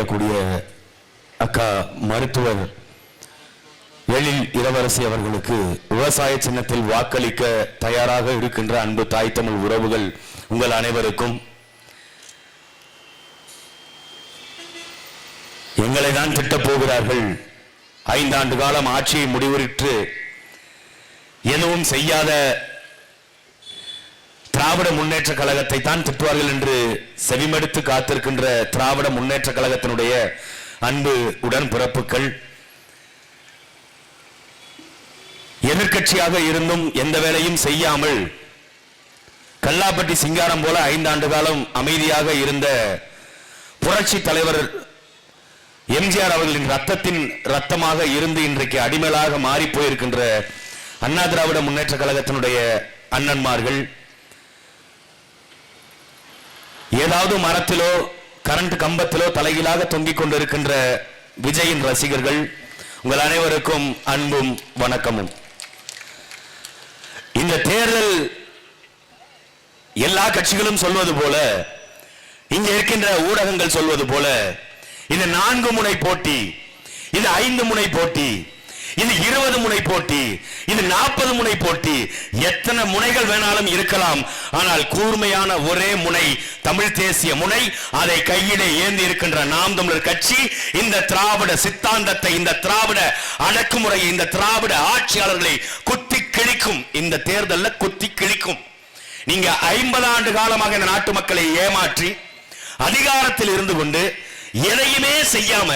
போட்டியிடக்கூடிய அக்கா மருத்துவர் எழில் இளவரசி அவர்களுக்கு விவசாய சின்னத்தில் வாக்களிக்க தயாராக இருக்கின்ற அன்பு தாய் தமிழ் உறவுகள் உங்கள் அனைவருக்கும் எங்களை தான் திட்டப் போகிறார்கள், 5 ஆண்டு காலம் ஆட்சியை முடிவுற்று எதுவும் செய்யாத திராவிட முன்னேற்ற கழகத்தை தான் திட்டுவார்கள் என்று செவிமடுத்து காத்திருக்கின்ற திராவிட முன்னேற்ற கழகத்தினுடைய அன்பு உடன்பிறப்புகள், எதிர்கட்சியாக இருந்தும் எந்த வேலையும் செய்யாமல் கல்லாப்பட்டி சிங்காரம் போல 5 ஆண்டு காலம் அமைதியாக இருந்த புரட்சி தலைவர் எம்ஜிஆர் அவர்களின் ரத்தத்தின் ரத்தமாக இருந்து இன்றைக்கு அடிமையாக மாறி போயிருக்கின்ற அண்ணா திராவிட முன்னேற்ற கழகத்தினுடைய அண்ணன்மார்கள், ஏதாவது மரத்திலோ கரண்ட் கம்பத்திலோ தலைகீழாக தொங்கிக் கொண்டிருக்கின்ற விஜயின் ரசிகர்கள், உங்கள் அனைவருக்கும் அன்பும் வணக்கமும். இந்த தேர்தல் எல்லா கட்சிகளும் சொல்வது போல, இங்க இருக்கின்ற ஊடகங்கள் சொல்வது போல, இது 4 முனை போட்டி, இது 5 முனை போட்டி, இது 20 முனை போட்டி, இது 40 முனை போட்டி, எத்தனை முனைகள் வேணாலும் இருக்கலாம். ஆனால் கூர்மையான ஒரே முனை தமிழ் தேசிய முனை. அதை கையிலே ஏந்தி இருக்கின்ற நாம் தமிழர் கட்சி இந்த திராவிட சித்தாந்தத்தை, இந்த திராவிட அடக்குமுறையை, இந்த திராவிட ஆட்சியாளர்களை குத்தி கிழிக்கும். இந்த தேர்தலில் குத்தி கிழிக்கும். நீங்க 50 ஆண்டு காலமாக இந்த நாட்டு மக்களை ஏமாற்றி அதிகாரத்தில் இருந்து கொண்டு எதையுமே செய்யாம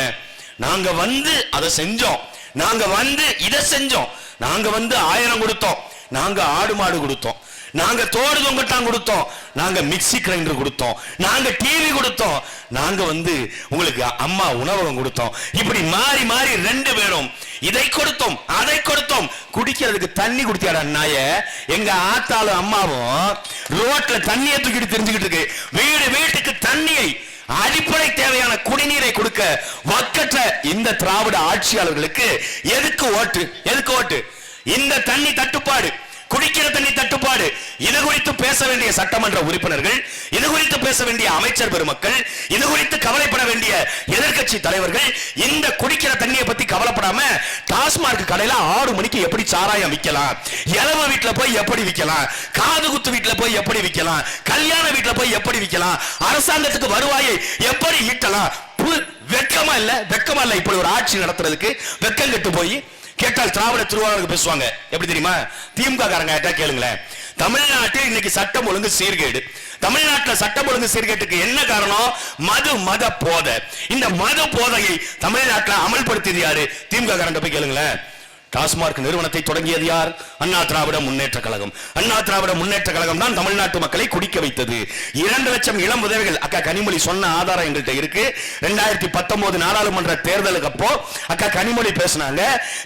நாங்க வந்து அதை செஞ்சோம், நாங்க வந்து இதை செஞ்சோம், நாங்க வந்து 1000 கொடுத்தோம், நாங்க ஆடு மாடு கொடுத்தோம், நாங்க தோடு தொங்கட்டான் கொடுத்தோம், நாங்க மிக்சி கிரைண்டர் கொடுத்தோம், நாங்க டிவி கொடுத்தோம், நாங்க வந்து உங்களுக்கு அம்மா உணவகம் கொடுத்தோம், இப்படி மாறி மாறி 2 பேரும் இதை கொடுத்தோம் அதை கொடுத்தோம். குடிக்கிறதுக்கு தண்ணி குடிச்சாட நாய எங்க ஆத்தாலும் அம்மாவும் ரோட்ல தண்ணியை தூக்கிட்டு தெரிஞ்சுக்கிட்டு இருக்கு. வீடு வீட்டுக்கு தண்ணியை, அடிப்படை தேவையான குடிநீரை கொடுக்க வக்கற்ற இந்த திராவிட ஆட்சியாளர்களுக்கு எதுக்கு ஓட்டு? எதுக்கு ஓட்டு? இந்த தண்ணி தட்டுப்பாடு, குடிக்கிற தண்ணி தட்டுப்பாடு, இது குறித்து பேச வேண்டிய சட்டமன்ற உறுப்பினர்கள், இது குறித்து பேச வேண்டிய அமைச்சர் பெருமக்கள், இது குறித்து கவலைப்பட வேண்டிய எதிர்கட்சி தலைவர்கள் இந்த குடிக்கிற தண்ணியை பத்தி கவலைப்படாம டாஸ்மார்க் கடையில 6 மணிக்கு எப்படி சாராயம் விற்கலாம், இளவு வீட்டுல போய் எப்படி விற்கலாம், காது குத்து வீட்டுல போய் எப்படி விற்கலாம், கல்யாண வீட்டுல போய் எப்படி விற்கலாம், அரசாங்கத்துக்கு வருவாயை எப்படி ஈட்டலாம். வெக்கமா இல்ல? வெக்கமா இல்ல? இப்படி ஒரு ஆட்சி நடத்துறதுக்கு வெக்கம் கெட்டு போய் கேட்டால் திராவிட திருவாரூருக்கு பேசுவாங்க. எப்படி தெரியுமா? திமுக காரங்க கேளுங்களேன். தமிழ்நாட்டில் இன்னைக்கு சட்டம் ஒழுங்கு சீர்கேடு. தமிழ்நாட்டில் சட்டம் ஒழுங்கு சீர்கேட்டுக்கு என்ன காரணம்? மத போதை. இந்த மத போதையை தமிழ்நாட்டில் அமல்படுத்தியது யாரு? திமுக காரங்க போய் கேளுங்களேன். டாஸ்மார்க் நிறுவனத்தை தொடங்கியது யார்? அண்ணா திராவிட முன்னேற்ற கழகம். அண்ணா திராவிட முன்னேற்ற கழகம் தான் தமிழ்நாட்டு மக்களை குடிக்க வைத்தது. 2 லட்சம் இளம் உதவிகள் அக்கா கனிமொழி சொன்ன ஆதாரம் எங்கள்கிட்ட இருக்கு. 2019 நாடாளுமன்ற தேர்தலுக்கு அப்போ அக்கா கனிமொழி பேசினாங்க.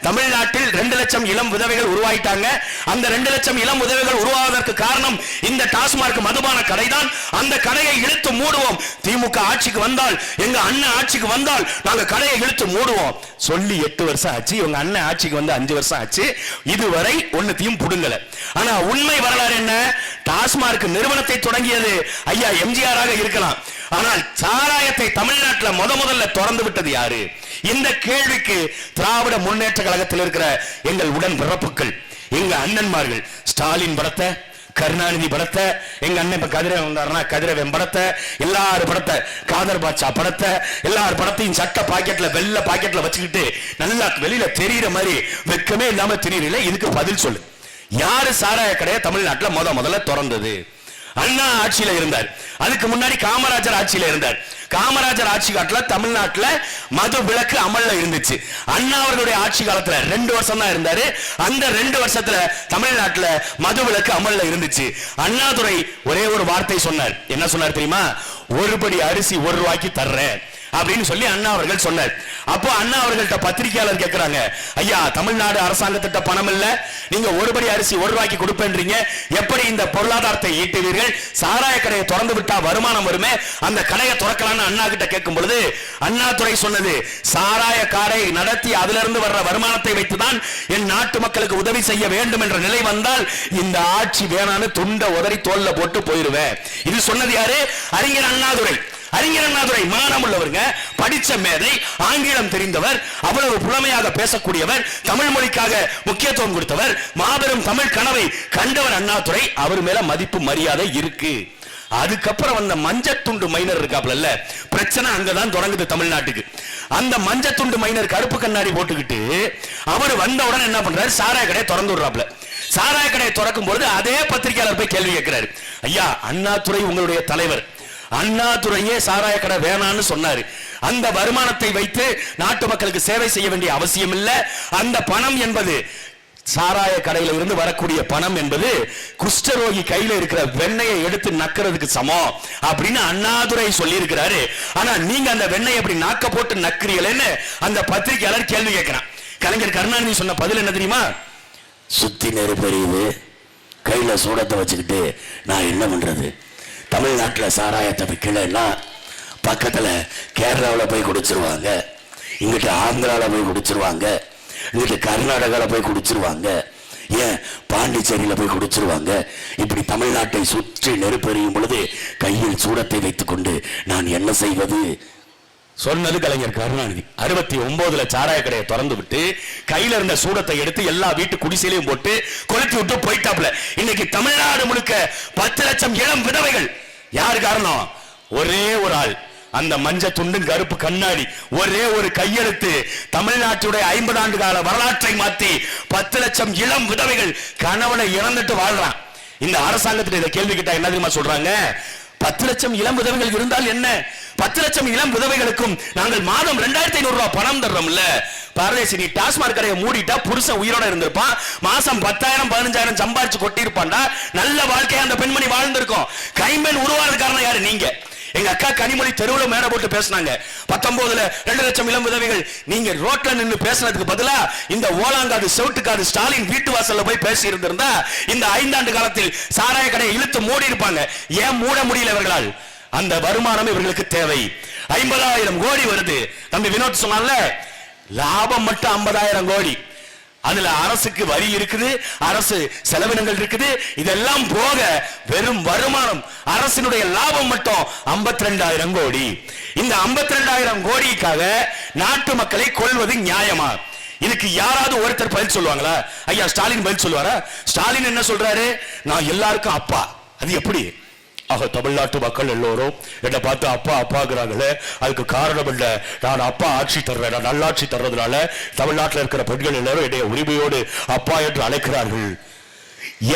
தமிழ்நாட்டில் 2 லட்சம் இளம் உதவிகள் உருவாயிட்டாங்க. அந்த 2 லட்சம் இளம் உதவிகள் உருவாவதற்கு காரணம் இந்த டாஸ்மார்க் மதுபான கடை தான். அந்த கடையை இழுத்து மூடுவோம். திமுக ஆட்சிக்கு வந்தால், எங்க அண்ணன் ஆட்சிக்கு வந்தால் நாங்க கடையை இழுத்து மூடுவோம் சொல்லி 8 வருஷம் ஆச்சு. இவங்க அண்ணன் ஆட்சிக்கு வந்து 5 வருஷம் ஆச்சு. இதுவரை ஒண்ணுத்தையும் புடுங்கல. ஆனா உண்மை வரலாறு என்ன? டாஸ்மார்க் நிறுவனத்தை தொடங்கியது ஐயா எம்ஜிஆராக இருக்கலாம். ஆனால் சாராயத்தை தமிழ்நாட்டில் முதல்ல திறந்து விட்டது யாரு? இந்த கேள்விக்கு திராவிட முன்னேற்ற கழகத்தில் இருக்கிற எங்கள் உடன் பிறப்புகள், எங்க அண்ணன்மார்கள், ஸ்டாலின் படத்தை, கருணாநிதி படத்தை, எங்க அண்ணன் இப்ப கதிரவன் வந்தாருன்னா கதிரவன் படத்தை, எல்லாரும் படத்தை, காதர் பாட்சா படத்தை, எல்லாரும் படத்தையும் சட்ட பாக்கெட்ல வெள்ள பாக்கெட்ல வச்சுக்கிட்டு நல்லா வெளியில தெரியுற மாதிரி வெக்கமே இல்லாம தெரியல. இதுக்கு பதில் சொல்லு. யாரு சாராய கடையை தமிழ்நாட்டில் முதல்ல திறந்தது? அண்ணா ஆட்சியில இருந்தார். அதுக்கு முன்னாடி காமராஜர் ஆட்சியில இருந்தார். காமராஜர் ஆட்சி காலத்துல தமிழ்நாட்டில் மது விலக்கு அமல்ல இருந்துச்சு. அண்ணா அவர்களுடைய ஆட்சி காலத்துல 2 வருஷம் தான் இருந்தாரு. அந்த 2 வருஷத்துல தமிழ்நாட்டில் மது விலக்கு அமல்ல இருந்துச்சு. அண்ணாதுரை ஒரே ஒரு வார்த்தை சொன்னார். என்ன சொன்னார் தெரியுமா? 1 படி அரிசி 1 ரூபாய்க்கு தர்றேன் அப்படின்னு சொல்லி அண்ணா அவர்கள் சொன்னார். அப்போ அண்ணா அவர்கள்ட்ட பத்திரிகையாளர் கேட்கிறாங்க, ஐயா தமிழ்நாடு அரசாங்கத்திட்ட பணம் இல்ல, நீங்க 1 படி அரிசி 1 ரூபாய்க்கு கொடுப்பேன்றீங்க, எப்படி இந்த பொருளாதாரத்தை ஈட்டுவீர்கள்? சாராய கடையை திறந்து விட்டா வருமானம் வருமே, அந்த கடையை திறக்கலாம்னு அண்ணா கிட்ட கேட்கும் பொழுது அண்ணாதுரை சொன்னது, சாராய கடை நடத்தி அதுல இருந்து வர்ற வருமானத்தை வைத்துதான் என் நாட்டு மக்களுக்கு உதவி செய்ய வேண்டும் என்ற நிலை வந்தால் இந்த ஆட்சி வேணான்னு துண்ட உதறி தோல்ல போட்டு போயிருவேன். இது சொன்னது யாரு? அறிஞர் அண்ணாதுரை. அறிஞர் அண்ணாதுரை மானம் உள்ளவருங்க, படிச்ச மேதை, ஆங்கிலம் தெரிந்தவர், அவ்வளவு புலமையாக பேசக்கூடியவர், தமிழ் மொழிக்காக முக்கியத்துவம் கொடுத்தவர், மாபெரும் தமிழ் கனவை கண்டவர் அண்ணாதுரை. அவர் மேல மதிப்பு மரியாதை இருக்கு. அதுக்கப்புறம் அந்த மஞ்சத்துண்டு மைனர் இருக்காப்ல, பிரச்சனை அங்கதான் தொடங்குது தமிழ்நாட்டுக்கு. அந்த மஞ்சத்துண்டு மைனர் கருப்பு கண்ணாடி போட்டுக்கிட்டு அவர் வந்த உடனே என்ன பண்றாரு, சாராய கடையை திறந்து விடுறாப்ல. சாராய கடையை திறக்கும் பொழுது அதே பத்திரிகையாளர் போய் கேள்வி கேட்கிறாரு, ஐயா அண்ணாதுரை உங்களுடைய தலைவர், அண்ணாதுரையே சாராய கடை வேணான்னு சொன்னாரு, அந்த வருமானத்தை வைத்து நாட்டு மக்களுக்கு சேவை செய்ய வேண்டிய அவசியம் இல்ல, அந்த பணம் என்பது சாராய கடையில இருந்து வரக்கூடிய பணம் என்பது குஷ்டரோகி கையில இருக்கிற வெண்ணையை எடுத்து நக்கிறதுக்கு சமம் அப்படின்னு அண்ணாதுரை சொல்லி இருக்கிறாரு. ஆனா நீங்க அந்த வெண்ணெய் எப்படி நாக்க போட்டு நக்கிறீங்களேன்னு அந்த பத்திரிகையாளர் கேள்வி கேட்கிறான். கலைஞர் கருணாநிதி சொன்ன பதில் என்ன தெரியுமா, சுத்தி நெருப்பறியுது, கையில சூடத்தை வச்சுக்கிட்டு நான் என்ன பண்றது, தமிழ்நாட்டில் சாராயத்தை விற்கலன்னா பக்கத்துல கேரளாவில் போய் குடிச்சிருவாங்க, இங்கிட்ட ஆந்திராவில் போய் குடிச்சிருவாங்க, இங்கிட்ட கர்நாடகாவில் போய் குடிச்சிருவாங்க, ஏன் பாண்டிச்சேரியில போய் குடிச்சிருவாங்க. இப்படி தமிழ்நாட்டை சுற்றி நெருப்பெறியும் பொழுது கையில் சூடத்தை வைத்துக் கொண்டு நான் என்ன செய்வது சொன்னது கலைஞர் கருணாநிதி. 69 சாராய கடையை திறந்து விட்டு கையில இருந்த சூடத்தை எடுத்து எல்லா வீட்டு குடிசையிலையும் போட்டு கொளுத்தி விட்டு போயிட்டாப்ல. இன்னைக்கு தமிழ்நாடு முழுக்க 10 லட்சம் இளம் விதவைகள். யாரு காரணம்? ஒரே ஒரு ஆள், அந்த மஞ்சள் துண்டு கருப்பு கண்ணாடி, ஒரே ஒரு கையெழுத்து தமிழ்நாட்டுடைய 50 ஆண்டு கால வரலாற்றை மாத்தி 10 லட்சம் இளம் விதவைகள் கணவனை இழந்துட்டு வாழ்றான். இந்த அரசாங்கத்திட்ட இதை கேள்வி கேட்டா என்ன தெரியுமா சொல்றாங்க, 10 லட்சம் இளம் விதவைகள் இருந்தால் என்ன, 10 லட்சம் இளம் விதவைகளுக்கும் நாங்கள் மாதம் 2500 ரூபாய் பணம் தர்றோம்ல. பாரதேசி, நீ டாஸ்மாக் கடையை மூடிட்டா புருஷன் உயிரோட இருந்திருப்பான், மாசம் 10,000 15,000 சம்பாதிச்சு கொட்டி இருப்பான்டா, நல்ல வாழ்க்கையா அந்த பெண்மணி வாழ்ந்திருக்கும். கைம்பெண் உருவாத காரணம் யாரு? நீங்க. எங்க அக்கா கனிமொழி தெருவில் மேடை போட்டு பேசினாங்க, 19 2 லட்சம் இளம் விதவைகள். நீங்க ரோட்ல நின்று பேசுறதுக்கு பதிலா இந்த ஓலாங்காது செவுட்டுக்காது ஸ்டாலின் வீட்டு வாசல்ல போய் பேசி இருந்திருந்தா இந்த 5 ஆண்டு காலத்தில் சாராய கடையை இழுத்து மூடி இருப்பாங்க. ஏன் மூட முடியல இவர்களால்? அந்த வருமானம் இவர்களுக்கு தேவை. 50,000 கோடி வருது. தம்பி வினோத் சொன்னால, லாபம் மட்டும் 50,000 கோடி. அதுல அரசுக்கு வரி இருக்குது, அரசு செலவினங்கள் இருக்குது, இதெல்லாம் போக வெறும் வருமானம் அரசினுடைய லாபம் மட்டும் 52,000 கோடி. இந்த 52,000 கோடிக்காக நாட்டு மக்களை கொள்வது நியாயமா? இதுக்கு யாராவது ஒருத்தர் பதில் சொல்லுவாங்களா? ஐயா ஸ்டாலின் பதில் சொல்லுவாரா? ஸ்டாலின் என்ன சொல்றாரு, நான் எல்லாருக்கும் அப்பா. அது எப்படி? ஆக தமிழ்நாட்டு மக்கள் எல்லோரும் என்னை பார்த்து அப்பா அப்பாங்கிறாங்களே, அதுக்கு காரணம் இல்ல, நான் அப்பா ஆட்சி தர்றேன், நான் நல்லாட்சி தர்றதுனால தமிழ்நாட்டில் இருக்கிற பெண்கள் எல்லாரும் என்னைய உரிமையோடு அப்பா என்று அழைக்கிறார்கள்.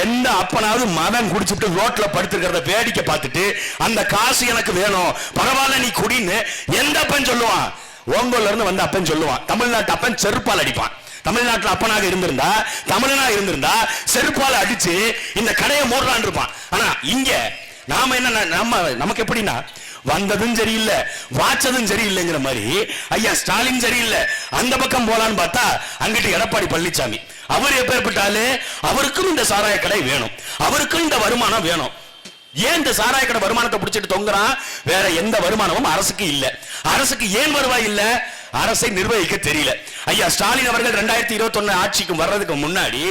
எந்த அப்பனாவது மதம் குடிச்சுட்டு ரோட்ல படுத்துக்கிறத வேடிக்கை பார்த்துட்டு அந்த காசு எனக்கு வேணும், பரவாயில்ல நீ குடின்னு எந்த அப்பன் சொல்லுவான்? ஓங்கோல்ல இருந்து வந்த அப்பன் சொல்லுவான். தமிழ்நாட்டு அப்பன் செருப்பால் அடிப்பான். தமிழ்நாட்டில் அப்பனாக இருந்திருந்தா, தமிழனா இருந்திருந்தா செருப்பால் அடிச்சு இந்த கடையை மூடுறான் இருப்பான். ஆனா இங்க நாம என்ன, நமக்கு எப்படின்னா வந்ததும் சரியில்லை வாச்சதும் சரியில்லைங்கிற மாதிரி ஐயா ஸ்டாலின் சரியில்லை, அந்த பக்கம் போலான்னு பார்த்தா அங்கிட்டு எடப்பாடி பழனிசாமி. அவர் எப்பேற்பட்டாலே அவருக்கும் இந்த சாராய கடை வேணும், அவருக்கும் இந்த வருமானம் வேணும். ஏன் இந்த சாராய கடை வருமானத்தை பிடிச்சிட்டு தொங்குறான்? வேற எந்த வருமானமும் அரசுக்கு இல்ல. அரசுக்கு ஏன் வருவாய் இல்ல? அரசை நிர்வகிக்க தெரியல. ஐயா ஸ்டாலின் அவர்கள் 2021 ஆட்சிக்கு வர்றதுக்கு முன்னாடி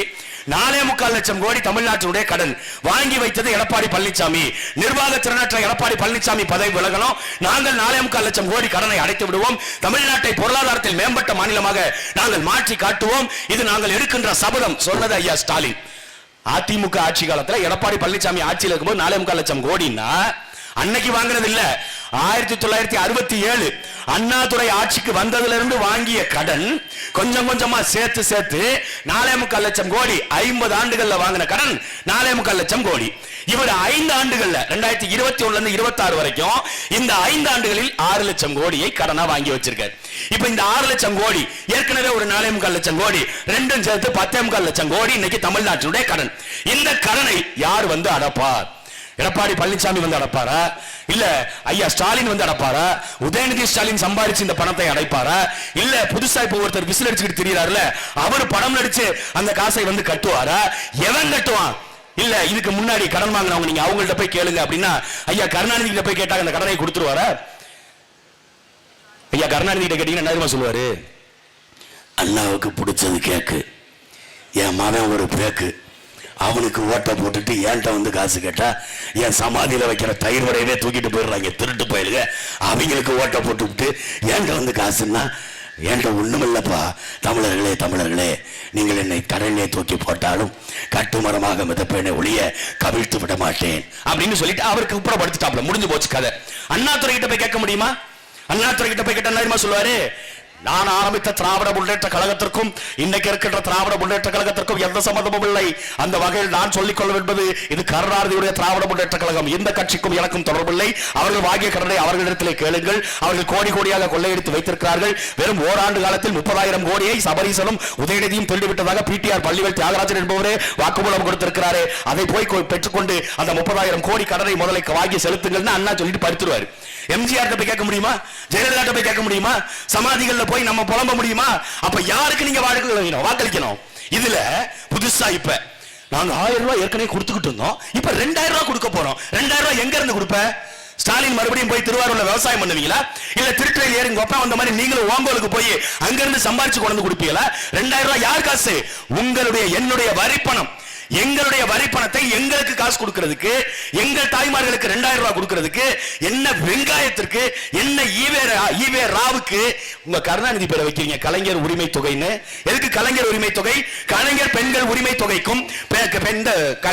4.25 லட்சம் கோடி தமிழ்நாட்டினுடைய கடன் வாங்கி வைத்தது எடப்பாடி பழனிசாமி. நிர்வாக திறனற்ற எடப்பாடி பழனிசாமி பதவி விலகணும், நாங்கள் 4.25 லட்சம் கோடி கடனை அடைத்து விடுவோம், தமிழ்நாட்டை பொருளாதாரத்தில் மேம்பட்ட மாநிலமாக நாங்கள் மாற்றி காட்டுவோம், இது நாங்கள் எடுக்கின்ற சபதம் சொன்னது ஐயா ஸ்டாலின். அதிமுக ஆட்சி காலத்தில் எடப்பாடி பழனிசாமி ஆட்சியில் இருக்கும்போது 4.25 லட்சம் கோடினா அன்னைக்கு வாங்கினது இல்ல. 1967 அண்ணாதுரை ஆட்சிக்கு வந்ததுல இருந்து வாங்கிய கடன் கொஞ்சம் கொஞ்சமா சேர்த்து சேர்த்து 4.25 லட்சம் கோடி. 50 ஆண்டுகள்ல வாங்கின கடன் 4.25 லட்சம் கோடி. இவர் 5 ஆண்டுகள்ல 2021 இருந்து 26 வரைக்கும் இந்த 5 ஆண்டுகளில் 6 லட்சம் கோடியை கடனா வாங்கி வச்சிருக்காரு. இப்ப இந்த 6 லட்சம் கோடி ஏற்கனவே ஒரு 4.25 லட்சம் கோடி, ரெண்டும் சேர்த்து 10.25 லட்சம் கோடி இன்னைக்கு தமிழ்நாட்டினுடைய கடன். இந்த கடனை யார் வந்து அடப்பார்? எடப்பாடி பழனிசாமி வந்து அடைப்பாரா, இல்ல ஐயா ஸ்டாலின் வந்து அடைப்பாரா, உதயநிதி ஸ்டாலின் சம்பாதிச்சு இந்த பணத்தை அடைப்பாரா, இல்ல புதுசா இப்ப ஒருத்தர் விசில் அடிச்சுக்கிட்டு தெரியுறாருல அவர் படம் நடிச்சு அந்த காசை வந்து கட்டுவாரா? எவன் கட்டுவான்? இல்ல இதுக்கு முன்னாடி கடன் வாங்கினவங்க நீங்க அவங்கள்ட்ட போய் கேளுங்க அப்படின்னா ஐயா கருணாநிதி கிட்ட போய் கேட்டாங்க அந்த கடனை கொடுத்துருவாரா? ஐயா கருணாநிதி கிட்ட கேட்டீங்கன்னா என்ன சொல்லுவாரு? அண்ணாவுக்கு பிடிச்சது கேக்கு, என் மகன் ஒரு பேக்கு, அவனுக்கு ஓட்ட போட்டுட்டு ஏன்ட்ட வந்து காசு கேட்டா என் சமாதியில வைக்கிற தயிர் வரையவே தூக்கிட்டு போயிடுறாங்க திருட்டு போயிடுங்க. அவங்களுக்கு ஓட்ட போட்டு விட்டு ஏன்ட்ட வந்து காசுன்னா ஏன்ட்ட ஒண்ணுமில்லப்பா. தமிழர்களே தமிழர்களே, நீங்கள் என்னை கடலிலே தூக்கி போட்டாலும் கட்டுமரமாக மிதப்பேனே ஒளிய கவிழ்த்து விட மாட்டேன் அப்படின்னு சொல்லிட்டு அவருக்கு குப்புறப்படுத்திட்டாப்ல. முடிஞ்சு போச்சு கதை. அண்ணாதுரை கிட்ட போய் கேட்க முடியுமா? அண்ணாதுரை கிட்ட போய் கேட்ட என்ன சொல்லுவாரு? நான் ஆரம்பித்த திராவிட முன்னேற்ற கழகத்திற்கும் இன்னைக்கு இருக்கின்ற திராவிட முன்னேற்ற கழகத்திற்கும் எந்த சம்பந்தமும் இல்லை. அந்த வகையில் நான் சொல்லிக் கொள்ள என்பது இது கருணாநிதியுடைய திராவிட முன்னேற்ற கழகம். இந்த கட்சிக்கும் எனக்கும் தொடர்பில்லை. அவர்கள் வாங்கிய கடனை அவர்களிடத்திலே கேளுங்கள். அவர்கள் கோடி கோடியாக கொள்ளையடித்து வைத்திருக்கிறார்கள். வெறும் ஓராண்டு காலத்தில் 30,000 கோடியை சபரீசனும் உதயநிதியும் திருடிவிட்டதாக பிடிஆர் பள்ளிவேல் தியாகராஜன் என்பவரே வாக்குமூலம் கொடுத்திருக்கிறாரே. அதை போய் பெற்றுக்கொண்டு அந்த 30,000 கோடி கடனை முதலை வாங்கி செலுத்துங்கள்னு அண்ணா சொல்லிட்டு படுத்துருவாரு. எம்ஜிஆர் போய் கேட்க முடியுமா? ஜெயலலிதா போய் கேட்க முடியுமா? சமாதிகள்ல போய் நம்ம புலம்ப முடியுமா? அப்ப யாருக்கு நீங்க வாக்களிக்கணும்? இதுல புதுசா இப்ப நாங்க 1000 ரூபாய் ஏற்கனவே கொடுத்துக்கிட்டு இருந்தோம், இப்ப 2000 ரூபாய் கொடுக்க போறோம். 2000 ரூபாய் எங்க இருந்து கொடுப்ப? ஸ்டாலின் மறுபடியும் போய் திருவாரூர்ல விவசாயம் பண்ணுவீங்களா? இல்ல திருச்சியில் ஏறி கொப்பா வந்த மாதிரி நீங்களும் ஓங்கோலுக்கு போய் அங்கிருந்து சம்பாரிச்சு கொண்டு கொடுப்பீங்களா? 2000 ரூபாய் யார் காசு? உங்களுடைய என்னுடைய வரிப்பணம். எங்களுடைய வரிப்பணத்தை எங்களுக்கு காசு கொடுக்கிறதுக்கு, எங்கள் தாய்மார்களுக்கு 2000 ரூபாய் கொடுக்கிறதுக்கு, என்ன வெங்காயத்திற்கு, என்ன ஈவே ராவுக்கு உங்க கருணாநிதி பேரை வைக்கிறீங்க கலைஞர் உரிமை தொகைன்னு. எதுக்கு கலைஞர் உரிமை தொகை? கலைஞர் பெண்கள் உரிமை தொகைக்கும்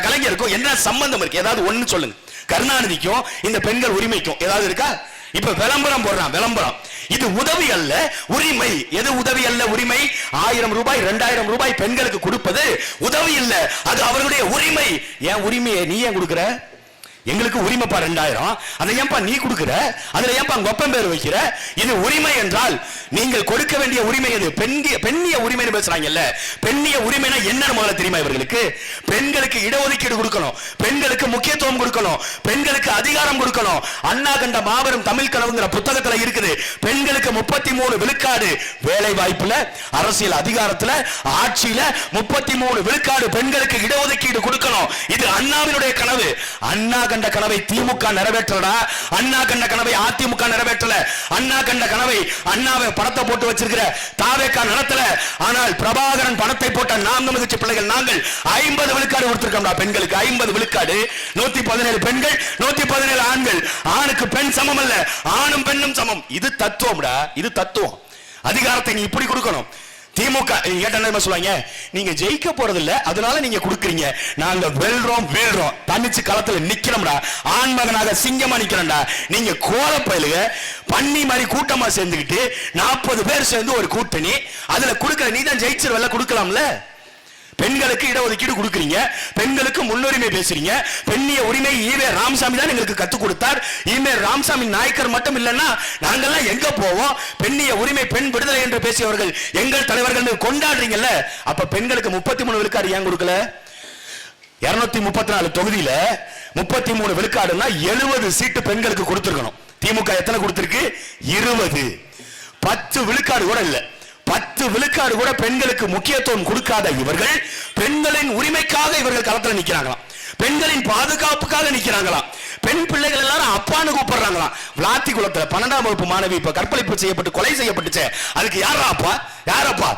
கலைஞருக்கும் என்ன சம்பந்தம் இருக்கு? ஏதாவது ஒண்ணு சொல்லுங்க. கருணாநிதிக்கும் இந்த பெண்கள் உரிமைக்கும் ஏதாவது இருக்கா? இப்ப விளம்பரம் போடுறான். விளம்பரம் இது உதவி அல்ல, உரிமை. எது உதவி அல்ல, உரிமை? 1000 ரூபாய் 2000 ரூபாய் பெண்களுக்கு கொடுப்பது உதவி இல்ல, அது அவர்களுடைய உரிமை. ஏன் உரிமையை நீ ஏன் கொடுக்கிற? எங்களுக்கு உரிமைப்பா 2000, அதை ஏன்பா நீ கொடுக்கிற? அதுல ஏன்பா கொப்பம் பேர் வைக்கிற? இது உரிமை என்றால் நீங்கள் கொடுக்க வேண்டிய உரிமை எது? பெண்ணிய உரிமைன்னு பேசுறாங்கல்ல. பெண்ணிய உரிமைனா என்னன்னு முதல்ல தெரியுமா இவர்களுக்கு? பெண்களுக்கு இடஒதுக்கீடு கொடுக்கணும், பெண்களுக்கு முக்கியத்துவம் கொடுக்கணும், பெண்களுக்கு அதிகாரம் கொடுக்கணும். அண்ணா கண்ட மாபெரும் தமிழ் கனவுங்கிற புத்தகத்துல இருக்குது. பெண்களுக்கு 33 விழுக்காடு வேலை வாய்ப்புல, அரசியல் அதிகாரத்துல, ஆட்சியில 33 விழுக்காடு பெண்களுக்கு இடஒதுக்கீடு கொடுக்கணும். இது அண்ணாவினுடைய கனவு. அண்ணா கண்ட கனவை திமுக நிறைவேற்றலடா. அண்ணா கண்ட கனவை அதிமுக நிறைவேற்றல. அண்ணா கண்ட கனவை அண்ணாவை பணத்தை போட்டு வச்சிருக்கிற தாவேகா நடத்தல. ஆனால் பிரபாகரன் பணத்தை போட்ட நாம் தமிழ் கட்சி பிள்ளைகள் நாங்கள் 50 விழுக்காடு கொடுத்திருக்கோம்டா பெண்களுக்கு. 50 விழுக்காடு, 117 பெண்கள், 117 ஆண்கள். ஆணுக்கு பெண் சமம் அல்ல, ஆணும் பெண்ணும் சமம். இது தத்துவம்டா, இது தத்துவம். அதிகாரத்தை நீ இப்படி கொடுக்கணும். திமுக கேட்ட சொல்லுவாங்க, நீங்க ஜெயிக்க போறது இல்ல, அதனால நீங்க கொடுக்குறீங்க. நாங்க வெல்றோம் வீழ்றோம், தனிச்சு களத்துல நிக்கிறோம்டா, ஆண்மகனாக சிங்கமா நிக்கிறோம்டா. நீங்க கோலப்பயலுக பண்ணி மாதிரி கூட்டமா சேர்ந்துக்கிட்டு 40 பேர் சேர்ந்து ஒரு கூட்டணி, அதுல கொடுக்கற நீ தான் ஜெயிச்சிருவல்ல, கொடுக்கலாம்ல. பெண்களுக்கு இடஒதுக்கீடு கொடுக்குறீங்க, பெண்களுக்கு முன்னுரிமை பேசுறீங்க. பெண்ணிய உரிமை ஈவே ராமசாமி தான் எங்களுக்கு கத்துக் கொடுத்தார். ஈவே ராமசாமி நாயக்கர் மட்டும் இல்லைன்னா நாங்கெல்லாம் எங்க போவோம்? பெண்ணிய உரிமை, பெண் விடுதலை என்று பேசியவர்கள் எங்கள் தலைவர்கள் கொண்டாடுறீங்கல்ல. அப்ப பெண்களுக்கு 33 விழுக்காடு ஏன் கொடுக்கல? 234 தொகுதியில 33 விழுக்காடுன்னா 70 சீட்டு பெண்களுக்கு கொடுத்திருக்கணும். திமுக எத்தனை கொடுத்திருக்கு? 20. 10 விழுக்காடு கூட இல்ல. 10 விழுக்காடு கூட பெண்களுக்கு முக்கியத்துவம் கொடுக்காத இவர்கள் பெண்களின் உரிமைக்காக இவர்கள் களத்தில் நிக்கிறாங்களாம், பெண்களின் பாதுகாப்புக்காக நிக்கிறாங்களாம். பெண் பிள்ளைகள் எல்லாரும் அப்பான்னு கூப்பிடுறாங்களாம். விளாத்தி குளத்துல 12ஆம் வகுப்பு மாணவி இப்ப கற்பழிப்பு செய்யப்பட்டு கொலை செய்யப்பட்டுச்சு. அதுக்கு யாரா அப்பா? யாரப்பா?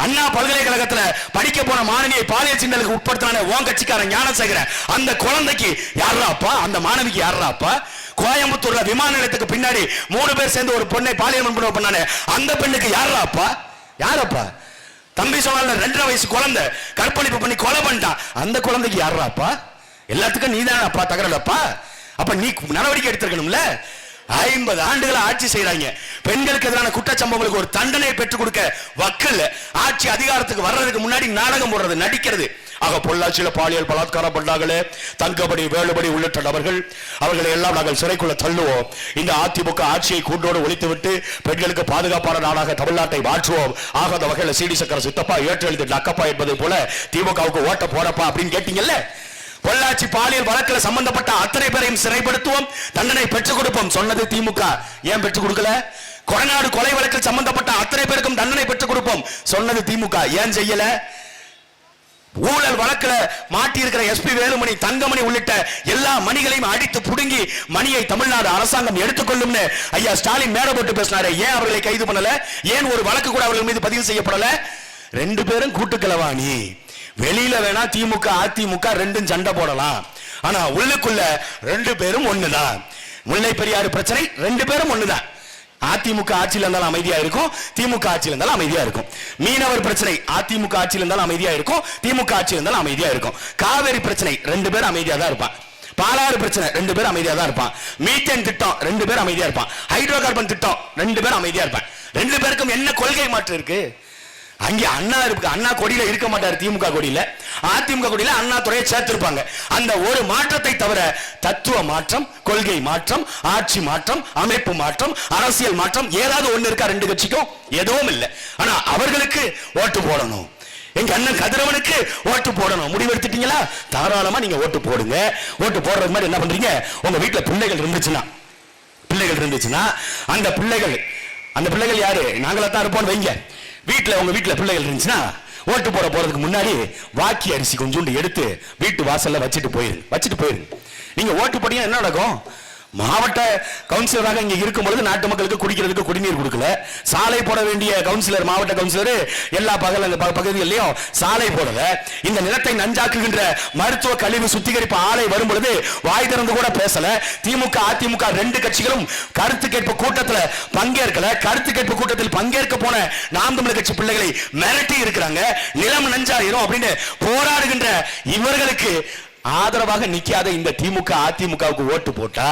அண்ணா பல்கலைக்கழகத்துல படிக்க போன மாணவியை பாலியல் சின்னலுக்கு உட்படுத்தின உன் கட்சிக்காரன் ஞானசேகரன், அந்த குழந்தைக்கு யாரா அப்பா? அந்த மாணவிக்கு யாரா அப்பா? கோயம்புத்தூர்ல விமான நிலையத்துக்கு பின்னாடி 3 பேர் சேர்ந்து ஒரு பொண்ணை பாலியல் பண்ணானே, அந்த பெண்ணுக்கு யாரா அப்பா? யாரப்பா? தம்பி சொன்னால 2.5 வயசு குழந்தை கற்பழிப்பு பண்ணி கொலை பண்ணிட்டான், அந்த குழந்தைக்கு யாரா அப்பா? எல்லாத்துக்கும் நீதான் அப்பா தகரலப்பா. அப்ப நீ நடவடிக்கை எடுத்திருக்கணும்ல. 50 ஆண்டுகளை ஆட்சி செய்யறாங்க. பெண்களுக்கு எதிரான குற்றச்சம்பவங்களுக்கு ஒரு தண்டனை பெற்றுக் கொடுக்க வக்கல். ஆட்சி அதிகாரத்துக்கு வர்றதுக்கு முன்னாடி நாடகம் போடுறது, நடிக்கிறது. ஆக பொள்ளாச்சியில பாலியல் பலாத்காரம் பண்ணாங்களே தங்கபடி, வேலுபடி உள்ளிட்ட நபர்கள், அவர்களை எல்லாம் நாங்கள் சிறைக்குள்ள தள்ளுவோம். இந்த அதிமுக ஆட்சியை கூண்டோடு ஒழித்துவிட்டு பெண்களுக்கு பாதுகாப்பான நாடாக தமிழ்நாட்டை மாற்றுவோம். ஆக அந்த வகையில் சிடி சக்கர சித்தப்பா ஏற்று எழுதி அக்கப்பா என்பதை போல திமுகவுக்கு ஓட்ட போடப்பா அப்படின்னு கேட்டீங்கல்ல. பொள்ளாச்சி பாலியல் வழக்கில் சம்பந்தப்பட்ட அத்தனை பேரையும் சிறைப்படுத்துவோம், தண்டனை பெற்றுக் கொடுப்போம் சொன்னது திமுக. ஏன் பெற்றுக் கொடுக்கல? கொடநாடு கொலை வழக்கில் சம்பந்தப்பட்ட அத்தனை பேருக்கும் தண்டனை பெற்றுக் கொடுப்போம் சொன்னது திமுக. ஏன் செய்யல? ஊழல் வழக்கில் மாட்டி இருக்கிற எஸ்பி வேலுமணி, தங்கமணி உள்ளிட்ட எல்லா மணிகளையும் அடித்து புடுங்கி மணியை தமிழ்நாடு அரசாங்கம் எடுத்துக்கொள்ளும் ஐயா ஸ்டாலின் மேடை போட்டு பேசினாரு. ஏன் அவர்களை கைது பண்ணல? ஏன் ஒரு வழக்கு கூட அவர்கள் மீது பதிவு செய்யப்படல? 2 பேரும் கூட்டுக்களவாணி. வெளியில வேணா திமுக அதிமுக ரெண்டும் சண்டை போடலாம், ஆனா உள்ளுக்குள்ள ரெண்டு பேரும் ஒண்ணுதான். முல்லை பெரியாறு பிரச்சனை ரெண்டு பேரும் ஒண்ணுதான். அதிமுக ஆட்சியில் இருந்தாலும் அமைதியா இருக்கும், திமுக ஆட்சியில் இருந்தாலும் அமைதியா இருக்கும். மீனவர் பிரச்சனை அதிமுக ஆட்சியில் இருந்தாலும் அமைதியா இருக்கும், திமுக ஆட்சியில் இருந்தாலும் அமைதியா இருக்கும். காவேரி பிரச்சனை ரெண்டு பேரும் அமைதியா தான் இருப்பான். பாலாறு பிரச்சனை ரெண்டு பேரும் அமைதியா தான் இருப்பான். மீத்தேன் திட்டம் ரெண்டு பேரும் அமைதியா இருப்பான். ஹைட்ரோ கார்பன் திட்டம் ரெண்டு பேரும் அமைதியா இருப்பான். ரெண்டு பேருக்கும் என்ன கொள்கை மாற்றம் இருக்கு? அங்கே அண்ணா இருக்கு, அண்ணா கொடியில இருக்க மாட்டார், திமுக கொடியில, அதிமுக கொடியில அண்ணா துறையை சேர்த்திருப்பாங்க. அந்த ஒரு மாற்றத்தை தவிர தத்துவ மாற்றம், கொள்கை மாற்றம், ஆட்சி மாற்றம், அமைப்பு மாற்றம், அரசியல் மாற்றம் ஏதாவது ஒண்ணு இருக்கா ரெண்டு கட்சிக்கும்? எதுவும் இல்லை. ஆனா அவர்களுக்கு ஓட்டு போடணும், எங்க அண்ணன் கதிரவனுக்கு ஓட்டு போடணும் முடிவெடுத்துட்டீங்களா? தாராளமா நீங்க ஓட்டு போடுங்க. ஓட்டு போடுறது மாதிரி என்ன பண்றீங்க? உங்க வீட்டுல பிள்ளைகள் இருந்துச்சுன்னா அந்த பிள்ளைகள் யாரு? நாங்களா தான் இருப்போம் வைங்க. உங்க வீட்டுல பிள்ளைகள் இருந்துச்சுன்னா ஓட்டு போறதுக்கு முன்னாடி வாக்கி அரிசி கொஞ்சோண்டு எடுத்து வீட்டு வாசல்ல வச்சுட்டு போயிருங்க. நீங்க ஓட்டு போட்டீங்கன்னா என்ன நடக்கும்? மாவட்ட கவுன்சிலராக இங்க இருக்கும் பொழுது நாட்டு மக்களுக்கு குடிக்கிறதுக்கு குடிநீர் கொடுக்கல, சாலை போட வேண்டிய கவுன்சிலர், மாவட்ட கவுன்சிலர் எல்லா பகுதிகளிலும் சாலை போடல, இந்த நிலத்தை நஞ்சாக்குகின்ற மருத்துவ கழிவு சுத்திகரிப்பு ஆலை வரும் பொழுது வாய் திறந்து கூட பேசல. திமுக அதிமுக ரெண்டு கட்சிகளும் கருத்து கேட்பு கூட்டத்தில் பங்கேற்கல. கருத்து கேட்பு கூட்டத்தில் பங்கேற்க போன நாம் தமிழர் கட்சி பிள்ளைகளை மிரட்டி இருக்கிறாங்க. நிலம் நஞ்சாயிரும் அப்படின்னு போராடுகின்ற இவர்களுக்கு ஆதரவாக நிக்காத இந்த திமுக அதிமுகவுக்கு ஓட்டு போட்டா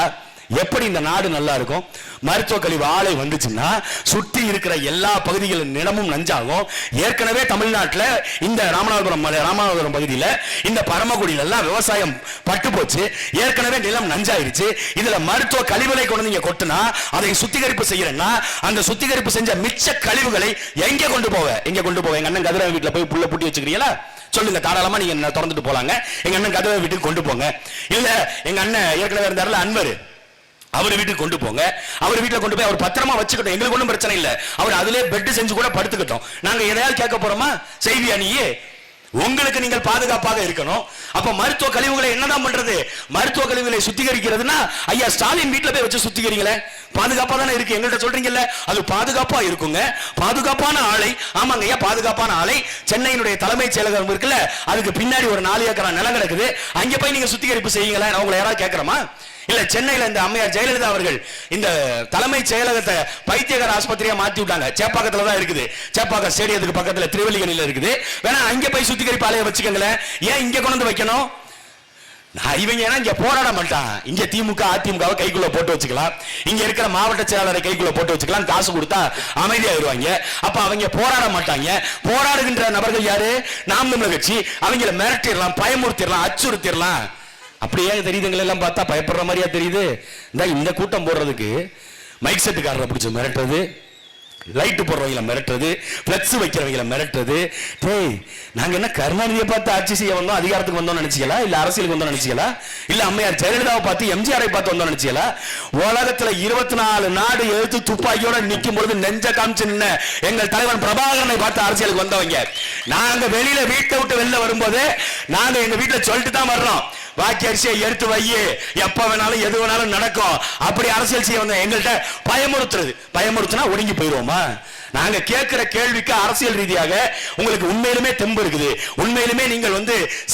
எப்படி இந்த நாடு நல்லா இருக்கும்? மருத்துவ கழிவு ஆலை வந்துச்சுன்னா சுற்றி இருக்கிற எல்லா பகுதிகளின் நிலமும் நஞ்சாகும். ஏற்கனவே தமிழ்நாட்டில் இந்த ராமநாதபுரம் பகுதியில் இந்த பரமக்குடியில எல்லாம் விவசாயம் பட்டு போச்சு. ஏற்கனவே நிலம் நஞ்சாயிருச்சு. இதுல மருத்துவ கழிவுகளை கொண்டு நீங்க கொட்டினா அதை சுத்திகரிப்பு செய்யறேன்னா அந்த சுத்திகரிப்பு செஞ்ச மிச்ச கழிவுகளை எங்க கொண்டு போவ? எங்க அண்ணன் கதிரவன் வீட்டுல போய் புள்ள பூட்டி வச்சுக்கிறீங்களா? சொல்லுங்க, தாராளமா நீங்க திறந்துட்டு போலாங்க. எங்க அண்ணன் கதிரவன் வீட்டுக்கு கொண்டு போங்க. இல்ல எங்க அண்ணன் ஏற்கனவே இருந்தாருல அன்வர், அவர் வீட்டுக்கு கொண்டு போங்க. அவர் வீட்டுல கொண்டு போய் அவர் பத்திரமா வச்சுக்கிட்டோம், எங்களுக்கு ஒன்றும் பிரச்சனை இல்லை. அவர் அதிலே பெட் செஞ்சு கூட படுத்துக்கிட்டோம். நாங்க எதையாவது கேட்க போறோமா? செய்தியா நீயே? உங்களுக்கு நீங்கள் பாதுகாப்பாக இருக்கணும். அப்ப மருத்துவ கழிவுகளை என்னதான் பண்றது? மருத்துவ கழிவுகளை சுத்திகரிக்கிறதுனா ஐயா ஸ்டாலின் வீட்டுல போய் வச்சு சுத்திகரிங்களே, பாதுகாப்பா தானே இருக்கு. எங்கள்கிட்ட சொல்றீங்கல்ல, அது பாதுகாப்பா இருக்குங்க. பாதுகாப்பான ஆலை, ஆமாங்க ஐயா, பாதுகாப்பான ஆலை. சென்னையினுடைய தலைமைச் செயலகம் இருக்குல்ல, அதுக்கு பின்னாடி ஒரு 4 ஏக்கரா நிலம் கிடக்குது. அங்க போய் நீங்க சுத்திகரிப்பு செய்யுங்களேன். நான் உங்களை யாராவது கேட்கிறோமா? இல்ல சென்னையில இந்த அம்மையார் ஜெயலலிதா அவர்கள் இந்த தலைமைச் செயலகத்தை பைத்தியகார ஆஸ்பத்திரியா மாத்தி விட்டாங்க. சேப்பாக்கத்துல தான் இருக்குது. சேப்பாக்கம் ஸ்டேடியத்துக்கு பக்கத்துல திருவல்லிக்கணியில இருக்குது. வேணா அங்க போய் சுத்திகரிப்பு ஆலையை வச்சுக்கங்களேன். ஏன் இங்க கொண்டு வந்து வைக்கணும்? இவங்க ஏன்னா இங்க போராட மாட்டான். இங்க திமுக அதிமுகவை கைக்குள்ள போட்டு வச்சுக்கலாம், இங்க இருக்கிற மாவட்ட செயலாளரை கைக்குள்ள போட்டு வச்சுக்கலாம், காசு கொடுத்தா அமைதியாயிருவாங்க. அப்ப அவங்க போராட மாட்டாங்க. போராடுகின்ற நபர்கள் யாரு? நாம் தமிழர் கட்சி. அவங்களை மிரட்டிடலாம், பயமுறுத்திடலாம், அச்சுறுத்திடலாம். அப்படியே தெரியுதுங்களை எல்லாம் பார்த்தா பயப்படுற மாதிரியா தெரியுது. இந்த கூட்டம் போடுறதுக்கு மைக் செட்டுக்காரரை பிடிச்ச மிரட்டுறது, லைட்டு போடுறவங்களை மிரட்டுறது, பிளக்ஸ் வைக்கிறவங்களை மிரட்டுறது. டேய், நாங்க என்ன கருணாநிதியை பார்த்து ஆட்சி செய்ய வந்தோம், அதிகாரத்துக்கு வந்தோம் நினைச்சீங்களா? இல்ல அரசியலுக்கு வந்தோம் நினைச்சீங்களா? இல்ல அம்மையார் ஜெயலலிதாவை பார்த்து எம்ஜிஆரை பார்த்து வந்தோம் நினைச்சீங்களா? உலகத்துல 24 நாடு எழுத்து துப்பாக்கியோட நிற்கும் பொழுது நெஞ்ச காமிச்சு நின்ன எங்கள் தலைவன் பிரபாகரனை பார்த்து அரசியலுக்கு வந்தவங்க. நாங்க வெளியில வீட்டை விட்டு வெளில வரும்போது நாங்க எங்க வீட்டுல சொல்லிட்டு தான் வர்றோம், வாக்கி அரிசியை எடுத்து வையே, எப்ப வேணாலும் எது வேணாலும் நடக்கும். அப்படி அரசியல் செய்ய வந்த எங்கள்கிட்ட பயமுறுத்துனா ஒடுங்கி போயிருவோமா? நாங்க கேட்கிற கேள்விக்கு அரசியல் ரீதியாக உங்களுக்கு உண்மையிலுமே தெம்பு இருக்குது, உண்மையிலுமே நீங்கள்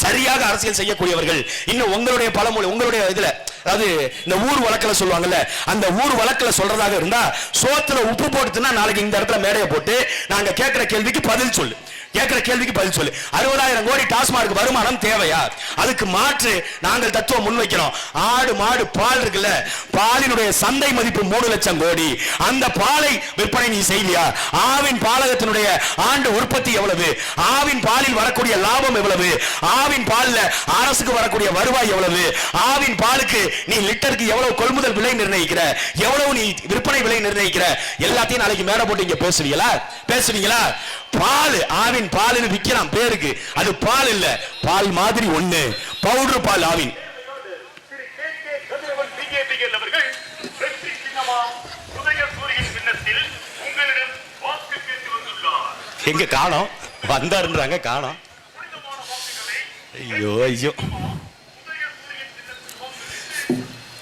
சரியாக அரசியல் செய்யக்கூடியவர்கள். இன்னும் உங்களுடைய பழமொழி, உங்களுடைய இதுல, அதாவது இந்த ஊர் வழக்கில் சொல்லுவாங்கல்ல, அந்த ஊர் வழக்கில் சொல்றதாக இருந்தா சோத்துல உப்பு போட்டுனா நாளைக்கு இந்த இடத்துல மேடையை போட்டு நாங்க கேட்கிற கேள்விக்கு பதில் சொல்லு, 60,000 கோடி டாஸ்மார்க் வருமானம் தேவையா? அதுக்கு மாற்று நாங்கள் தத்துவம் முன்வைக்கிறோம். ஆடு மாடு பால் இருக்குல்ல, பாலினுடைய சந்தை மதிப்பு 3 லட்சம் கோடி. அந்த பாலை விற்பனை நீ செய்வியா? ஆவின் பாலகத்தினுடைய ஆண்டு உற்பத்தி எவ்வளவு? ஆவின் பாலில் வரக்கூடிய லாபம் எவ்வளவு? ஆவின் பால்ல அரசுக்கு வரக்கூடிய வருவாய் எவ்வளவு? ஆவின் பாலுக்கு நீ லிட்டருக்கு எவ்வளவு கொள்முதல் விலை நிர்ணயிக்கிற, எவ்வளவு நீ விற்பனை விலை நிர்ணயிக்கிற, எல்லாத்தையும் நாளைக்கு மேல போட்டு இங்க பேசுவீங்களா? பால், ஆவின் பால் விற்கிறான் பேருக்கு, அது பால் இல்ல, பால் மாதிரி ஒண்ணு, பவுடர் பால் ஆவின். எங்க காணோம்? வந்தாருன்றாங்க, காணோம். ஐயோ ஐயோ.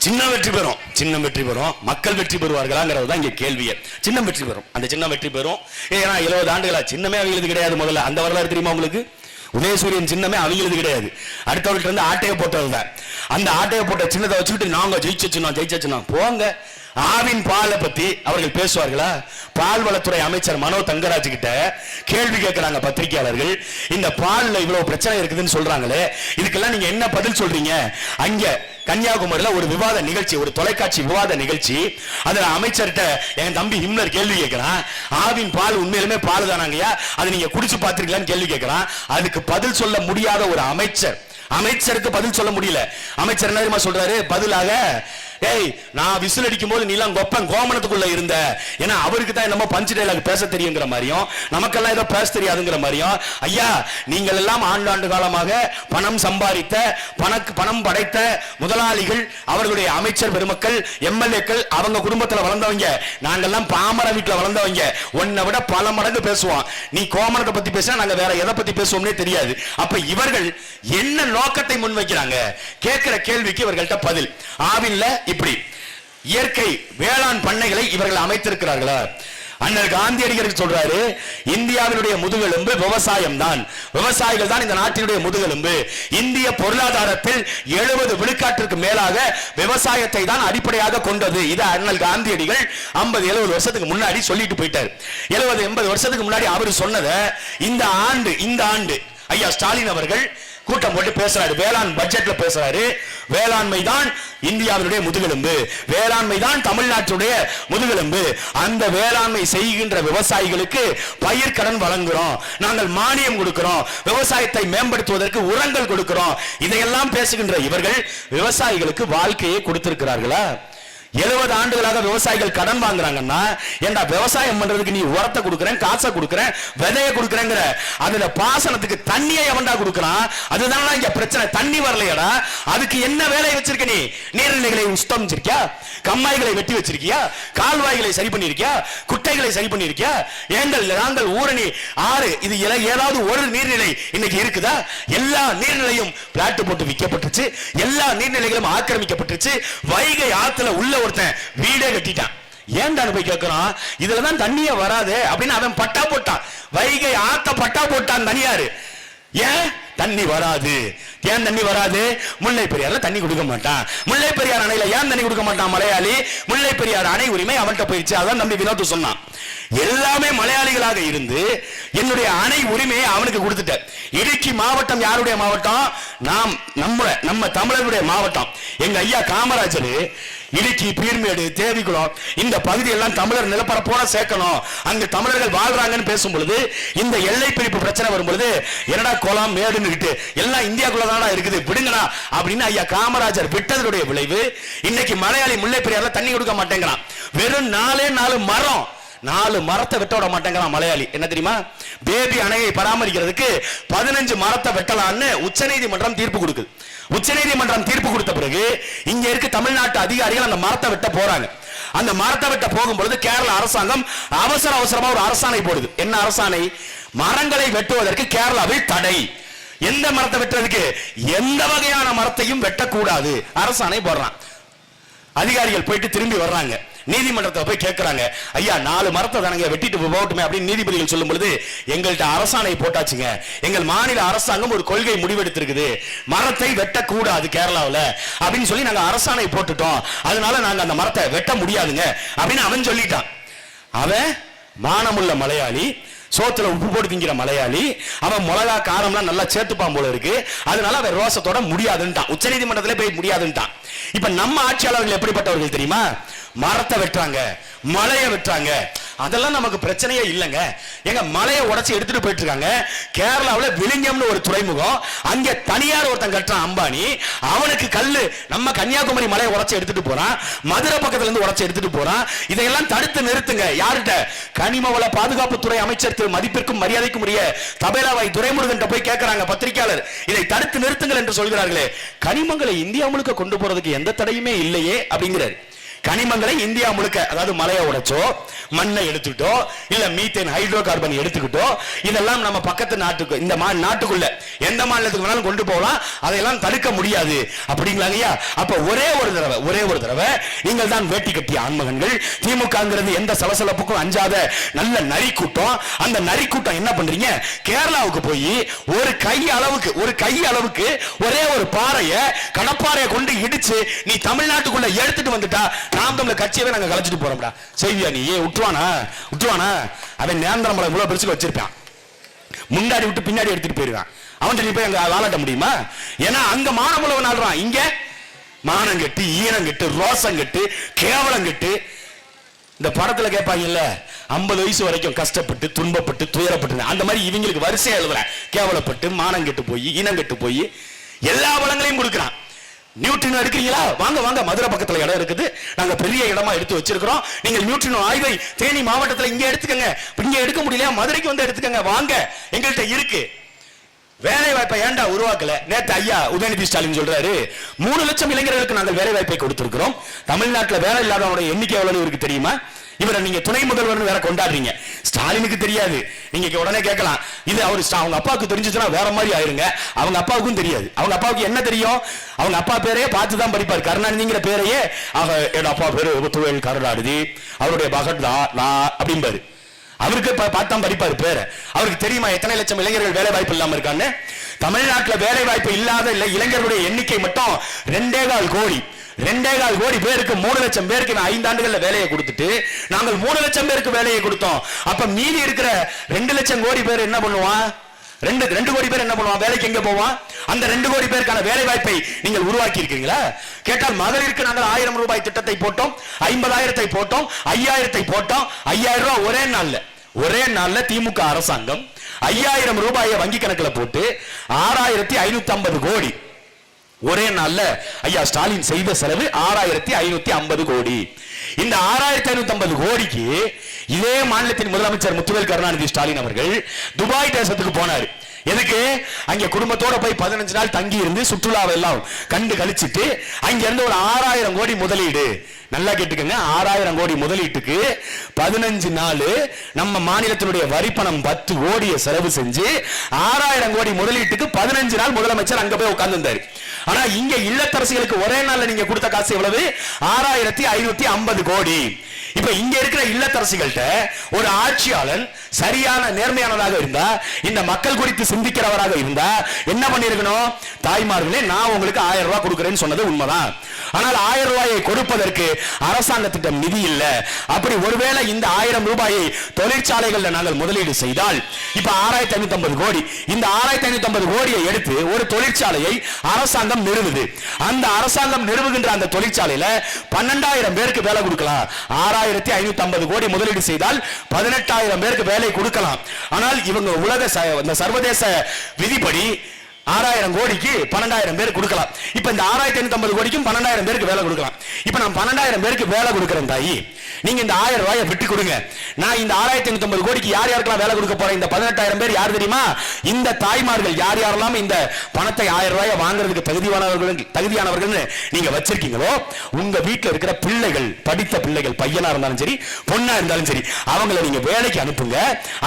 சின்னம் வெற்றி பெறும், மக்கள் வெற்றி பெறுவார்களாங்கிறது தான் இங்க கேள்வியே. சின்னம் வெற்றி பெறும், அந்த சின்னம் வெற்றி பெறும். ஏன்னா 70 ஆண்டுகளா சின்னமே அவங்களுக்கு கிடையாது. முதல்ல அந்த வரலாறு தெரியுமா உங்களுக்கு? உதயசூரியன் சின்னமே அவங்களுக்கு கிடையாது, அடுத்தவர்கிட்ட இருந்து ஆட்டையை போட்டதுதான். அந்த ஆட்டையை போட்ட சின்னத்தை வச்சுக்கிட்டு நாங்க ஜெயிச்சோம் போங்க. ஆவின் பாலை பத்தி அவர்கள் பேசுவார்களா? பால்வளத்துறை அமைச்சர் மனோ தங்கராஜ் கிட்ட கேள்வி கேட்கிறாங்க பத்திரிகையாளர்கள். இந்த பால்ல இவ்வளவு பிரச்சனை இருக்குதுன்னு சொல்றாங்களே, இதுக்கெல்லாம் நீங்க என்ன பதில் சொல்றீங்க? அங்க கன்னியாகுமரியில ஒரு விவாத நிகழ்ச்சி, ஒரு தொலைக்காட்சி விவாத நிகழ்ச்சி. அதுல அமைச்சர்கிட்ட என் தம்பி ஹிம்லர் கேள்வி கேட்கிறான். ஆவின் பால் உண்மையிலுமே பால் தானாங்கய்யா, அது நீங்க குடிச்சு பார்த்திருக்கீங்களான்னு கேள்வி கேட்கிறான். அதுக்கு பதில் சொல்ல முடியாத ஒரு அமைச்சருக்கு பதில் சொல்ல முடியல. அமைச்சர் என்ன தெரியுமா சொல்றாரு பதிலாக? ஏய், நான் விசில் அடிக்கும் போது நீலாம் கொப்பன் கோமணத்துக்குள்ள இருந்த, ஏன்னா அவருக்கு தான் நம்ம பஞ்சு டைலாக் பேச தெரியுங்கிற மாதிரியும் நமக்கெல்லாம் ஏதோ பேச தெரியாதுங்கிற மாதிரியும், ஐயா நீங்கள் எல்லாம் ஆண்டாண்டு காலமாக பணம் சம்பாதித்த பணம் படைத்த முதலாளிகள், அவர்களுடைய அமைச்சர் பெருமக்கள், எம்எல்ஏக்கள், அவங்க குடும்பத்தில் வளர்ந்தவங்க, நாங்கெல்லாம் பாமர வீட்டில் வளர்ந்தவங்க, உன்னை விட பல மடங்கு பேசுவோம். நீ கோமணத்தை பத்தி பேசினா நாங்க வேற எதை பத்தி பேசுவோம்னே தெரியாது. அப்ப இவர்கள் என்ன நோக்கத்தை முன்வைக்கிறாங்க? கேட்கிற கேள்விக்கு இவர்கள்ட்ட பதில். ஆவின்ல இப்படி இயற்கை வேளாண் பண்ணைகளை இவர்கள் அமைத்திருக்கிறார்களா? அண்ணல் காந்தியடிகள் சொல்றாரு, இந்தியாவினுடைய முதுகெலும்பு விவசாயம் தான், விவசாயிகள் தான் இந்த நாட்டினுடைய முதுகெலும்பு. இந்திய பொருளாதாரத்தில் 70 விழுக்காட்டிற்கு மேலாக விவசாயத்தை தான் அடிப்படையாக கொண்டது. இது அண்ணல் காந்தியடிகள் 50-70 வருஷத்துக்கு முன்னாடி சொல்லிட்டு போயிட்டார். 70-80 வருஷத்துக்கு முன்னாடி அவர் சொன்னதை இந்த ஆண்டு ஐயா ஸ்டாலின் அவர்கள் கூட்டம் போட்டு பேசுறாரு, வேளாண் பட்ஜெட்ல பேசுறாரு. வேளாண்மை தான் இந்தியாவினுடைய முதுகெலும்பு, வேளாண்மை தான் தமிழ்நாட்டுடைய முதுகெலும்பு. அந்த வேளாண்மை செய்கின்ற விவசாயிகளுக்கு பயிர் கடன் வழங்குறோம், நாங்கள் மானியம் கொடுக்கிறோம், விவசாயத்தை மேம்படுத்துவதற்கு உரங்கள் கொடுக்கிறோம். இதையெல்லாம் பேசுகின்ற இவர்கள் விவசாயிகளுக்கு வாழ்க்கையை கொடுத்திருக்கிறார்களா? 70 ஆண்டுகளாக விவசாயிகள் கடன் வாங்குறாங்கன்னா, ஏண்டா விவசாயம் பண்றதுக்கு நீ உரத்தை கொடுக்கறேன், காசை கொடுக்கறேன், விதையை கொடுக்கறேங்கிற, அதுல பாசனத்துக்கு தண்ணியை எவன்டா கொடுக்கறான்? அதுதான் இங்க பிரச்சனை. தண்ணி வரலையடா, அதுக்கு என்ன வேலையை வச்சிருக்க நீ? நீர்நிலைகளை சுத்தம் வச்சிருக்கியா? கம்மாய்களை வெட்டி வச்சிருக்கியா? கால்வாய்களை சரி பண்ணிருக்கியா? குட்டைகளை சரி பண்ணிருக்கியா? நாங்கள் ஊரணி ஆறு, இது ஏதாவது ஒரு நீர்நிலை இன்னைக்கு இருக்குதா? எல்லா நீர்நிலையும் பிளாட் போட்டு விற்கப்பட்டுச்சு, எல்லா நீர்நிலைகளும் ஆக்கிரமிக்கப்பட்டுச்சு. வைகை ஆத்துல உள்ள ஒருத்தன் வீடே கட்டிட்டான். ஏன்டான்னு போய் கேட்கிறான், இதுலதான் தண்ணியே வராது அப்படின்னு அவன் பட்டா போட்டான். வைகை ஆத்த பட்டா போட்டான் தனியாரு. ஏன் தண்ணி வராது? ஏன் தண்ணி வராது? முல்லை பெரியார்ல தண்ணி கொடுக்க மாட்டான். முல்லை பெரியார் அணையில ஏன் தண்ணி கொடுக்க மாட்டான் மலையாளி? முல்லை பெரியார் அணை உரிமை அவன்கிட்ட போயிடுச்சு. அதான் தம்பி வினோத் சொன்னான். எல்லாமே மலையாளிகளாக இருந்து என்னுடைய அணை உரிமையை அவனுக்கு கொடுத்துட்ட. இடுக்கி மாவட்டம் யாருடைய மாவட்டம்? நம்ம தமிழருடைய மாவட்டம். எங்க ஐயா காமராஜர் இடுக்கி, பீர்மேடு, தேவிகுளம் இந்த பகுதி எல்லாம் தமிழர் நிலப்பரப்போட சேர்க்கணும், அங்க தமிழர்கள் வாழ்றாங்கன்னு பேசும் பொழுது, இந்த எல்லை பிரிப்பு பிரச்சனை வரும் பொழுது, என்னடா கோலம் மேடுன்னு எல்லாம் இந்தியாக்குள்ளதானா இருக்குது, விடுங்கடா அப்படின்னு ஐயா காமராஜர் விட்டதனுடைய விளைவு இன்னைக்கு மலையாளி முல்லை பெரியார்ல தண்ணி கொடுக்க மாட்டேங்கிறான். வெறும் 4 மரம், 4 மரத்தை வெட்ட விட மாட்டேங்கிறான் மலையாளி. என்ன தெரியுமா? பேபி அணையை பராமரிக்கிறதுக்கு 15 மரத்தை வெட்டலான்னு உச்சநீதிமன்றம் தீர்ப்பு கொடுக்குது. உச்சநீதிமன்றம் தீர்ப்பு கொடுத்த பிறகு இங்க இருக்க தமிழ்நாட்டு அதிகாரிகள் அந்த மரத்தை வெட்ட போறாங்க. அந்த மரத்தை வெட்ட போகும்பொழுது கேரள அரசாங்கம் அவசரமா ஒரு அரசாணை போடுது. என்ன அரசாணை? மரங்களை வெட்டுவதற்கு கேரளாவில் தடை. எந்த மரத்தை வெட்டுறதுக்கு? எந்த வகையான மரத்தையும் வெட்டக்கூடாது அரசாணை போடுறான். அதிகாரிகள் போயிட்டு திரும்பி வர்றாங்க, நீதிமன்றத்தை போய் கேட்கிறாங்க, ஐயா 4 மரத்தை தானங்க வெட்டிட்டு போகட்டுமே அப்படின்னு நீதிபதிகள் சொல்லும் பொழுது, எங்கள்கிட்ட அரசாணை போட்டாச்சுங்க, எங்கள் மாநில அரசாங்கம் ஒரு கொள்கை முடிவெடுத்திருக்குது, மரத்தை வெட்டக்கூடாது கேரளாவில் அப்படின்னு சொல்லி நாங்க அரசாணை போட்டுட்டோம், அதனால நாங்க அந்த மரத்தை வெட்ட முடியாதுங்க அப்படின்னு அவன் சொல்லிட்டான். அவன் மானமுள்ள மலையாளி, சோத்துல உப்பு போட்டு திங்கிற மலையாளி, அவன் மிளகா காரம்லாம் நல்லா சேர்த்துப்பான் போல இருக்கு, அதனால அவன் ரோசத்தோட முடியாதுன்ட்டான். உச்ச நீதிமன்றத்திலே போய் முடியாதுன்ட்டான். இப்ப நம்ம ஆட்சியாளர்கள் எப்படிப்பட்டவர்கள் தெரியுமா? மரத்தை வெட்டுறாங்க, மலையை வெட்டுறாங்க, அதெல்லாம் நமக்கு பிரச்சனையே இல்லைங்க. எங்க மலையை உடைச்சு எடுத்துட்டு போயிட்டு இருக்காங்க. கேரளாவில் விழிஞ்சம்னு ஒரு துறைமுகம், அங்க தனியார் ஒருத்தன் கட்டுறான் அம்பானி, அவனுக்கு கல்லு நம்ம கன்னியாகுமரி மலையை உடைச்சு எடுத்துட்டு போறான், மதுரை பக்கத்துல இருந்து உடைச்சு எடுத்துட்டு போறான். இதையெல்லாம் தடுத்து நிறுத்துங்க. யார்கிட்ட? கனிமவள பாதுகாப்புத்துறை அமைச்சர் திரு மதிப்பிற்கும் மரியாதைக்கும் உரிய தபேலாவாய் துரைமுருகன் போய் கேட்கிறாங்க பத்திரிகையாளர், இதை தடுத்து நிறுத்துங்கள் என்று சொல்கிறார்களே, கனிமங்களை இந்தியா முழுக்க கொண்டு போறதுக்கு எந்த தடையுமே இல்லையே அப்படிங்கிறார். கனிமங்களை இந்தியா முழுக்க, அதாவது மலையை உடைச்சோ மண்ணை எடுத்துக்கிட்டோ இல்ல மீத்தேன் ஹைட்ரோ கார்பன் எடுத்துக்கிட்டோ இதெல்லாம் நம்ம பக்கத்து நாட்டுக்கு இந்த நாட்டுக்குள்ள எந்த மாநிலத்துக்கு வேணாலும் கொண்டு போகலாம், அதையெல்லாம் தடுக்க முடியாது அப்படிங்களாங்கய்யா. அப்ப ஒரே ஒரு தடவை நீங்கள் தான் வேட்டி கட்டிய ஆண்மகன்கள். திமுகங்கிறது எந்த சலசலப்புக்கும் அஞ்சாத நல்ல நரி கூட்டம். அந்த நரி கூட்டம் என்ன பண்றீங்க, கேரளாவுக்கு போய் ஒரு கை அளவுக்கு ஒரே ஒரு பாறையை கடப்பாறையை கொண்டு இடிச்சு நீ தமிழ்நாட்டுக்குள்ள எடுத்துட்டு வந்துட்டா நாம் தமிழர் கட்சியவே நாங்க கலைச்சிட்டு போறோம்டா. செய்வியா நீ? விட்டுவானா? அவன் நேந்திரமலை இவ்வளவு பெருசுக்கு வச்சிருப்பான், முன்னாடி விட்டு பின்னாடி எடுத்துட்டு போயிருக்கான். அவன் நீ போய் அங்க வாழாட்ட முடியுமா? ஏன்னா அங்க மானமுள்ளவன் ஆடுறான், இங்க மானம் கெட்டு ஈனம் கெட்டு ரோசம் கெட்டு கேவலம் கெட்டு. இந்த படத்துல கேட்பாங்கல்ல 50 வயசு வரைக்கும் கஷ்டப்பட்டு துன்பப்பட்டு துயரப்பட்டு, அந்த மாதிரி இவங்களுக்கு வரிசையா எழுதுற கேவலப்பட்டு மானம் கெட்டு போய் ஈனம் கெட்டு போய் எல்லா வளங்களையும் கொடுக்கிறான். நியூட்ரினோ எடுக்கிறீங்களா? வாங்க மதுரை பக்கத்துல இடம் இருக்குது, நாங்க பெரிய இடமா எடுத்து வச்சிருக்கிறோம். நீங்க நியூட்ரினோ ஆய்வை தேனி மாவட்டத்துல இங்க எடுத்துக்கங்க. இங்க எடுக்க முடியலையா மதுரைக்கு வந்து எடுத்துக்கங்க, வாங்க எங்கள்கிட்ட இருக்கு. வேலை வாய்ப்பை ஏண்டா உருவாக்கல? நேத்து ஐயா உதயநிதி ஸ்டாலின் சொல்றாரு 3 லட்சம் இளைஞர்களுக்கு நாங்கள் வேலை வாய்ப்பை கொடுத்திருக்கிறோம். தமிழ்நாட்டில் வேலை இல்லாதவனுடைய எண்ணிக்கை எவ்வளவு இருக்கு தெரியுமா? இவரை நீங்க துணை முதல்வர் வேற கொண்டாடுறீங்க. ஸ்டாலினுக்கு தெரியாது. நீங்க உடனே கேட்கலாம், இது அவங்க அப்பாவுக்கு தெரிஞ்சுச்சுன்னா வேற மாதிரி ஆயிருங்க. அவங்க அப்பாவுக்கும் தெரியாது. அவங்க அப்பாவுக்கு என்ன தெரியும்? அவங்க அப்பா பேரையே பார்த்து தான் படிப்பார். கருணாநிதிங்கிற பேரையே என் அப்பா பேரு துவையல் கருணாநிதி, அவருடைய பகட் அப்படிம்பாரு. அவருக்கு பார்த்தா படிப்பாரு பேரு. அவருக்கு தெரியுமா எத்தனை லட்சம் இளைஞர்கள் வேலை வாய்ப்பு இல்லாம இருக்கான்னு? தமிழ்நாட்டில் வேலை வாய்ப்பு இல்லாத இளைஞர்களுடைய எண்ணிக்கை மட்டும் 2.25 கோடி. 2.25 கோடி பேருக்கு 3 லட்சம் பேருக்கு 5 ஆண்டுகள்ல வேலையை கொடுத்துட்டு நாங்கள் 3 லட்சம் பேருக்கு வேலையை கொடுத்தோம். அப்ப மீதி இருக்கிற 2 லட்சம் கோடி பேர் என்ன பண்ணுவான்? 2 கோடி பேர் என்ன பண்ணுவான்? வேலைக்கு எங்க போவான்? அந்த 2 கோடி பேருக்கான வேலை வாய்ப்பை நீங்கள் உருவாக்கி இருக்கீங்களா? கேட்டால் மகளிருக்கு நாங்கள் 1000 ரூபாய் திட்டத்தை போட்டோம், 50,000 போட்டோம், 5000 போட்டோம். 5000 ரூபாய் ஒரே நாள்ல திமுக அரசாங்கம் 5000 ரூபாயை வங்கி கணக்கில் போட்டு 6550 கோடி ஒரே நாள்ல ஐயா ஸ்டாலின் செய்த செலவு 6550 கோடி. இந்த 6550 கோடிக்கு இதே மாநிலத்தின் முதலமைச்சர் முத்துவேல் கருணாநிதி ஸ்டாலின் அவர்கள் துபாய் தேசத்துக்கு போனார். எதுக்கு? அங்க குடும்பத்தோட போய் 15 நாள் தங்கி இருந்து சுற்றுலாவை எல்லாம் கண்டு கழிச்சிட்டு அங்க இருந்து ஒரு 6000 கோடி முதலீடு. நல்லா கேட்டுக்கங்க, 6000 கோடி முதலீட்டுக்கு 15 நாள் நம்ம மாநிலத்தினுடைய வரிப்பணம் 10 கோடியை செலவு செஞ்சு 6000 கோடி முதலீட்டுக்கு 15 நாள் முதலமைச்சர் அங்க போய் உட்கார்ந்து இருந்தாரு. ஆனா இங்க இல்லத்தரசிகளுக்கு ஒரே நாள்ல நீங்க கொடுத்த காசு எவ்வளவு? 6550 கோடி. இப்ப இங்க இருக்கிற இல்லத்தரசிகள்கிட்ட ஒரு ஆட்சியாளன் சரியான நேர்மையானதாக இருந்தா, இந்த மக்கள் குறித்து சிந்திக்கிறவராக இருந்தா என்ன பண்ணிருக்கணும்? தாய்மார்களே, நான் உங்களுக்கு 1000 ரூபாய் கொடுக்கிறேன்னு சொன்னது உண்மைதான். ஆனால் 1000 ரூபாயை கொடுப்பதற்கு அரசாங்கத்திடம் நிதி இல்ல. அப்படி ஒருவேளை இந்த 1000 ரூபாயை தொழிற்சாலைகள்ல நாங்கள் முதலீடு செய்தால் இப்ப 6550 கோடி, இந்த 6550 கோடியை எடுத்து ஒரு தொழிற்சாலையை அரசாங்கம் நிறுவுது. அந்த அரசாங்கம் நிறுவுகின்ற அந்த தொழிற்சாலையில 12000 பேருக்கு வேலை கொடுக்கலாம். 6550 கோடி முதலீடு செய்தால் 18000 பேருக்கு வேலை கொடுக்கலாம். ஆனால் இவங்க உலக சர்வதேச விதிப்படி 6000 கோடிக்கு 12000 பேர் கொடுக்கலாம். இப்ப இந்த 6550 கோடிக்கும் 12000 பேருக்கு வேலை கொடுக்கலாம். இப்ப நான் 12000 பேருக்கு வேலை கொடுக்கிறேன் தாயி, நீங்க இந்த 1000 ரூபாயை விட்டு கொடுங்க. நான் இந்த 6550 கோடிக்கு யார் யாருக்கெல்லாம் வேலை கொடுக்க போறேன்? இந்த 18000 பேர் யார் தெரியுமா? இந்த தாய்மார்கள் யார் யாரெல்லாம் இந்த பணத்தை 1000 ரூபாயை வாங்குறதுக்கு தகுதியானவர்கள் நீங்க வச்சிருக்கீங்களோ, உங்க வீட்டில் இருக்கிற பிள்ளைகள், படித்த பிள்ளைகள், பையனா இருந்தாலும் சரி பொண்ணா இருந்தாலும் சரி, அவங்களை நீங்க வேலைக்கு அனுப்புங்க.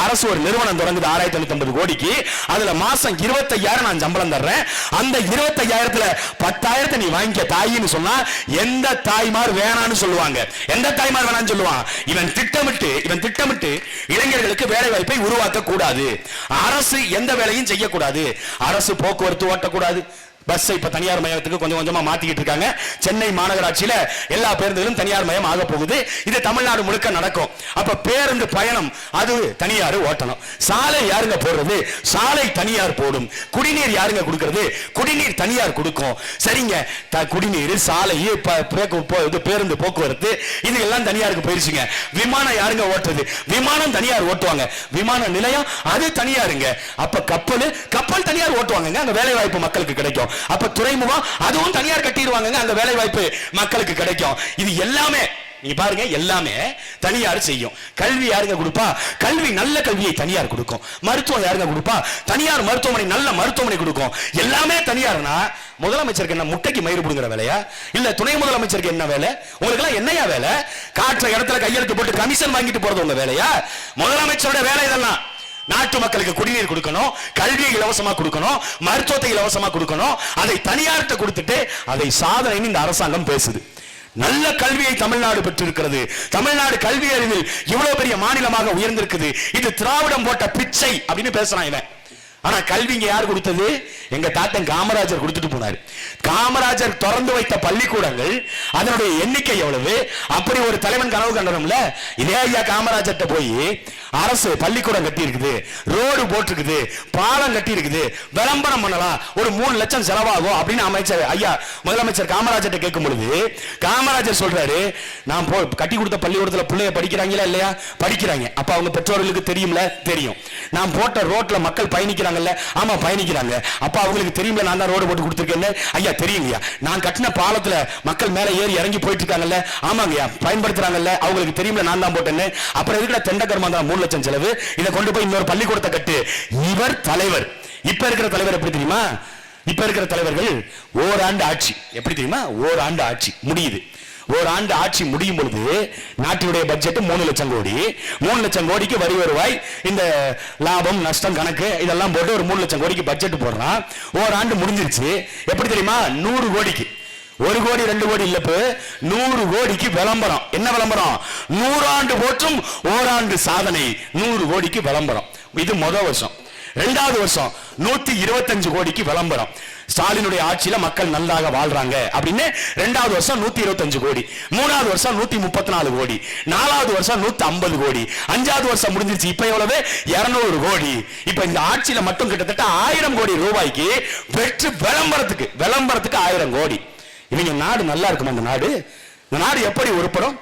அரசு ஒரு நிறுவனம் தொடங்குது 6550 கோடிக்கு, அதுல மாசம் 25000 நான் சம்பளம் தர்றேன். அந்த 25000த்துல 10000 நீ வாங்கிக்க தாயின்னு சொன்னா எந்த தாய்மார் வேணான்னு சொல்லுவாங்க? எந்த தாய்மார் வேணான்னு சொல்லுவான்? இவன் திட்டமிட்டு இளைஞர்களுக்கு வேலை வாய்ப்பை உருவாக்க கூடாது. அரசு எந்த வேலையும் செய்யக்கூடாது. அரசு போக்குவரத்து ஓட்டக்கூடாது. பஸ் இப்ப தனியார் மயத்துக்கு கொஞ்சம் கொஞ்சமா மாத்திக்கிட்டு இருக்காங்க. சென்னை மாநகராட்சியில எல்லா பேருந்துகளும் தனியார் மயம் ஆக போகுது. இது தமிழ்நாடு முழுக்க நடக்கும். அப்ப பேருந்து பயணம் அது தனியார் ஓட்டணும். சாலை யாருங்க போடுறது? சாலை தனியார் போடும். குடிநீர் யாருங்க கொடுக்கிறது? குடிநீர் தனியார் கொடுக்கும். சரிங்க, குடிநீர், சாலை, பேருந்து போக்குவரத்து இது எல்லாம் தனியாருக்கு போயிருச்சுங்க. விமானம் யாருங்க ஓட்டுறது? விமானம் தனியார் ஓட்டுவாங்க. விமான நிலையம் அது தனியாருங்க. அப்ப கப்பல் தனியார் ஓட்டுவாங்க. அங்க வேலை வாய்ப்பு மக்களுக்கு கிடைக்கும். அப்ப துறைமுகம் அதுவும் தனியார் கட்டிடுவாங்க. அந்த வேலை வாய்ப்பு மக்களுக்கு கிடைக்கும். இது எல்லாமே நீங்க பாருங்க, எல்லாமே தனியார் செய்யும். கல்வி யாருங்க கொடுப்பா? கல்வி நல்ல கல்வியை தனியார் கொடுக்கும். மருத்துவம் யாருங்க கொடுப்பா? தனியார் மருத்துவமனை நல்ல மருத்துவமனை கொடுக்கும். எல்லாமே தனியார்னா முதலமைச்சருக்கு என்ன முட்டைக்கு மயிறு புடுங்குற வேலையா? இல்ல துணை முதலமைச்சருக்கு என்ன வேலை? உங்களுக்கு எல்லாம் என்னையா வேலை? காற்ற இடத்துல கையெழுத்து போட்டு கமிஷன் வாங்கிட்டு போறது உங்க வேலையா? முதலமைச்சரோட வேலை இதெல்லாம். நாட்டு மக்களுக்கு குடிநீர் கொடுக்கணும், கல்வியை இலவசமா கொடுக்கணும், மருத்துவத்தை இலவசமா கொடுக்கணும். அதை தனியார்ட்ட கொடுத்துட்டு அதை சாதனைன்னு இந்த அரசாங்கம் பேசுது. நல்ல கல்வியை தமிழ்நாடு பெற்றிருக்கிறது. தமிழ்நாடு கல்வி அறிவில் இவ்வளவு பெரிய மாநிலமாக உயர்ந்திருக்குது. இது திராவிடம் போட்ட பிச்சை அப்படின்னு பேசுறான் இவன். ஆனா கல்வி இங்க யார் கொடுத்தது? எங்க தாத்தன் காமராஜர் கொடுத்துட்டு போனார். காமராஜர் திறந்து வைத்த பள்ளிக்கூடங்கள் அதனுடைய எண்ணிக்கை எவ்வளவு? அப்படி ஒரு தலைவன் கனவு கண்டனம்ல. இதே ஐயா காமராஜர்ட்ட போய் அரசு பள்ளிக்கூடம் கட்டி இருக்குது, ரோடு போட்டிருக்குது, பாலம் கட்டி இருக்குது, விளம்பரம் பண்ணலாம், ஒரு 3 லட்சம் செலவாகும் அப்படின்னு அமைச்சர் ஐயா முதலமைச்சர் காமராஜர்ட்ட கேட்கும் பொழுது காமராஜர் சொல்றாரு, நான் கட்டி கொடுத்த பள்ளிக்கூடத்துல பிள்ளைய படிக்கிறாங்களா இல்லையா? படிக்கிறாங்க. அப்ப அவங்க பெற்றோர்களுக்கு தெரியும்ல? தெரியும். நான் போட்ட ரோட்ல மக்கள் பயணிக்கிறாங்கல்ல? ஆமா பயணிக்கிறாங்க. அப்ப அவங்களுக்கு தெரியும்ல நான் தான் ரோடு போட்டு கொடுத்துருக்கேன்னு? ஐயா தெரியுங்கய்யா. நான் கட்டின பாலத்துல மக்கள் மேல ஏறி இறங்கி போயிட்டு இருக்காங்கல்ல? ஆமாங்கய்யா பயன்படுத்துறாங்கல்ல? அவங்களுக்கு தெரியும்ல நான் தான் போட்டேன்னு? அப்புறம் இருக்கிற தெண்டகர்மா தான் 3 லட்சம் செலவு, இதை கொண்டு போய் இன்னொரு பள்ளிக்கூடத்தை கட்டு. இவர் தலைவர். இப்ப இருக்கிற தலைவர் எப்படி தெரியுமா? இப்ப இருக்கிற தலைவர்கள் ஓராண்டு ஆட்சி எப்படி தெரியுமா? ஓராண்டு ஆட்சி முடியுது. ஓராண்டு ஆட்சி முடியும் பொழுது நாட்டினுடைய பட்ஜெட் 3 லட்சம் கோடி. 3 லட்சம் கோடிக்கு வரி வருவாய், இந்த லாபம் நஷ்டம் கணக்கு இதெல்லாம் போட்டு ஒரு 3 லட்சம் கோடிக்கு பட்ஜெட் போடுறான். ஓராண்டு முடிஞ்சிருச்சு. எப்படி தெரியுமா? 100 கோடிக்கு 1 கோடி 2 கோடி இல்ல, 100 கோடிக்கு விளம்பரம். என்ன விளம்பரம்? 100 ஆண்டு போற்றும் ஓராண்டு சாதனை, 100 கோடிக்கு விளம்பரம். இது முதல் வருஷம். 2வது வருஷம் 125 கோடிக்கு விளம்பரம். ஸ்டாலினுடைய ஆட்சியில மக்கள் நல்லாக வாழ்றாங்க அப்படின்னு 2வது வருஷம் 125 கோடி. 3வது வருஷம் 134 கோடி. 4வது வருஷம் 150 கோடி. 5வது வருஷம் முடிஞ்சிருச்சு. இப்ப எவ்வளவு? 200 கோடி. இப்ப இந்த ஆட்சியில மட்டும் கிட்டத்தட்ட 1000 கோடி ரூபாய்க்கு வெற்று விளம்பரத்துக்கு 1000 கோடி. இவங்க நாடு நல்லா இருக்குமா? இந்த நாடு எப்படி உருப்படும்?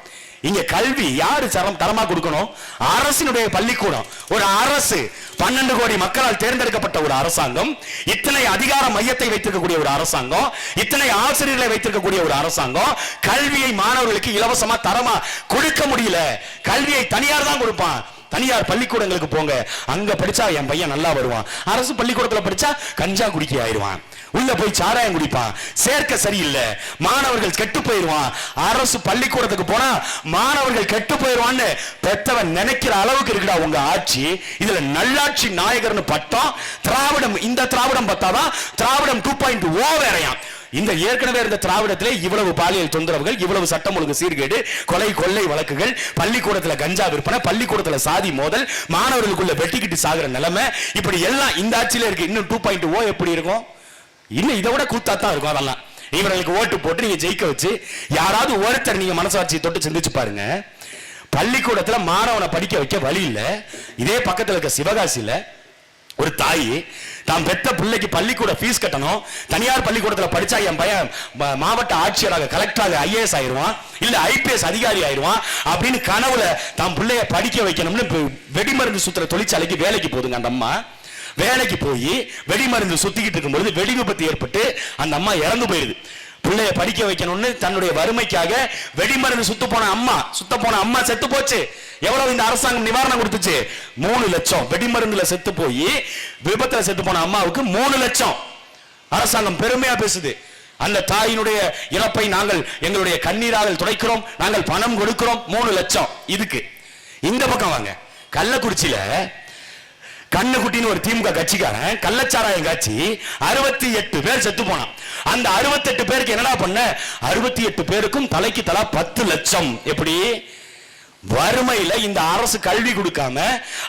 இங்க கல்வி யாரு தரமா கொடுக்கணும்? அரசினுடைய பள்ளிக்கூடம். ஒரு அரசு 12 கோடி மக்களால் தேர்ந்தெடுக்கப்பட்ட ஒரு அரசாங்கம், இத்தனை அதிகார மையத்தை வைத்திருக்கக்கூடிய ஒரு அரசாங்கம், இத்தனை ஆசிரியர்களை வைத்திருக்கக்கூடிய ஒரு அரசாங்கம் கல்வியை மாணவர்களுக்கு இலவசமா தரமா கொடுக்க முடியல. கல்வியை தனியார் தான் கொடுப்பான். தனியார் பள்ளிக்கூடங்களுக்கு போங்க, அங்க படிச்சா என் பையன் நல்லா வருவான். அரசு பள்ளிக்கூடத்துல படிச்சா கஞ்சா குடிக்க ஆயிடுவான், உள்ள போய் சாராயம் குடிப்பான், சேர்க்க சரியில்லை, மாணவர்கள் கெட்டு போயிருவான். அரசு பள்ளிக்கூடத்துக்கு போனா மாணவர்கள் கெட்டு போயிருவான்னு பெத்தவன் நினைக்கிற அளவுக்கு இருக்குடா உங்க ஆட்சி. இதுல நல்லாட்சி நாயகர்னு பட்டம். திராவிடம், இந்த திராவிடம் பார்த்தாதான் திராவிடம் 2.0 வேறையாம். இந்த ஏற்கனவே இருந்த திராவிடத்திலே இவ்வளவு பாலியல் தொந்தரவுகள், இவ்வளவு சட்டம் ஒழுங்கு சீர்கேடு, கொலை கொள்ளை வழக்குகள், பள்ளிக்கூடத்துல கஞ்சா விற்பனை, பள்ளிக்கூடத்துல சாதி மோதல், மாணவர்களுக்குள்ள வெட்டிக்கிட்டு சாகுற நிலைமை, இப்படி எல்லாம் இந்த ஆட்சியில இருக்கு. இன்னும் 2.0 எப்படி இருக்கும்? இன்னும் இதை விட கூத்தாத்தான் இருக்கும். அதெல்லாம் இவர்களுக்கு ஓட்டு போட்டு நீங்க ஜெயிக்க வச்சு யாராவது ஒருத்தர் நீங்க மனசாட்சியை தொட்டு சிந்திச்சு பாருங்க. பள்ளிக்கூடத்துல மாணவனை படிக்க வைக்க வழி இல்ல. இதே பக்கத்துல இருக்க சிவகாசியில ஒரு தாய் தாம் பெத்த பிள்ளைக்கு பள்ளிக்கூட ஃபீஸ் கட்டணும், தனியார் பள்ளிக்கூடத்துல படிச்சா என் பையன் மாவட்ட ஆட்சியராக, கலெக்டராக, IAS ஆயிருவான், இல்ல IPS அதிகாரி ஆயிருவான் அப்படின்னு கனவுல தாம் பிள்ளைய படிக்க வைக்கணும்னு வெடிமருந்து சுத்துற தொழிற்சாலைக்கு வேலைக்கு போதுங்க. அந்த அம்மா வேலைக்கு போய் வெடிமருந்து சுத்திக்கிட்டு இருக்கும்போது வெடி விபத்து ஏற்பட்டு அந்த அம்மா இறந்து போயிருது. பிள்ளைய படிக்க வைக்கணும்னு தன்னுடைய வறுமைக்காக வெடிமருந்து சுத்த போன அம்மா செத்து போச்சு. எவ்வளவு இந்த அரசாங்கம் நிவாரணம் கொடுத்துச்சு? 3 லட்சம். வெடிமருந்துல செத்து போய் விபத்துல செத்து போன அம்மாவுக்கு 3 லட்சம் அரசாங்கம் பெருமையா பேசுது. அந்த தாயினுடைய இறப்பை நாங்கள் எங்களுடைய கண்ணீரால் துடைக்கிறோம், நாங்கள் பணம் கொடுக்கிறோம். 3 லட்சம். இதுக்கு இந்த பக்கம் வாங்க, கள்ளக்குறிச்சியில கண்ணுக்குட்டின்னு ஒரு திமுக கட்சிக்காரன் கள்ளச்சாராயம் காட்சி 68 பேர் செத்து போனான். அந்த 68 பேருக்கு என்னடா பண்ண? 68 பேருக்கும் தலைக்கு தலா 10 லட்சம். எப்படி? வறுமையில இந்த அரசு கல்வி கொடுக்காம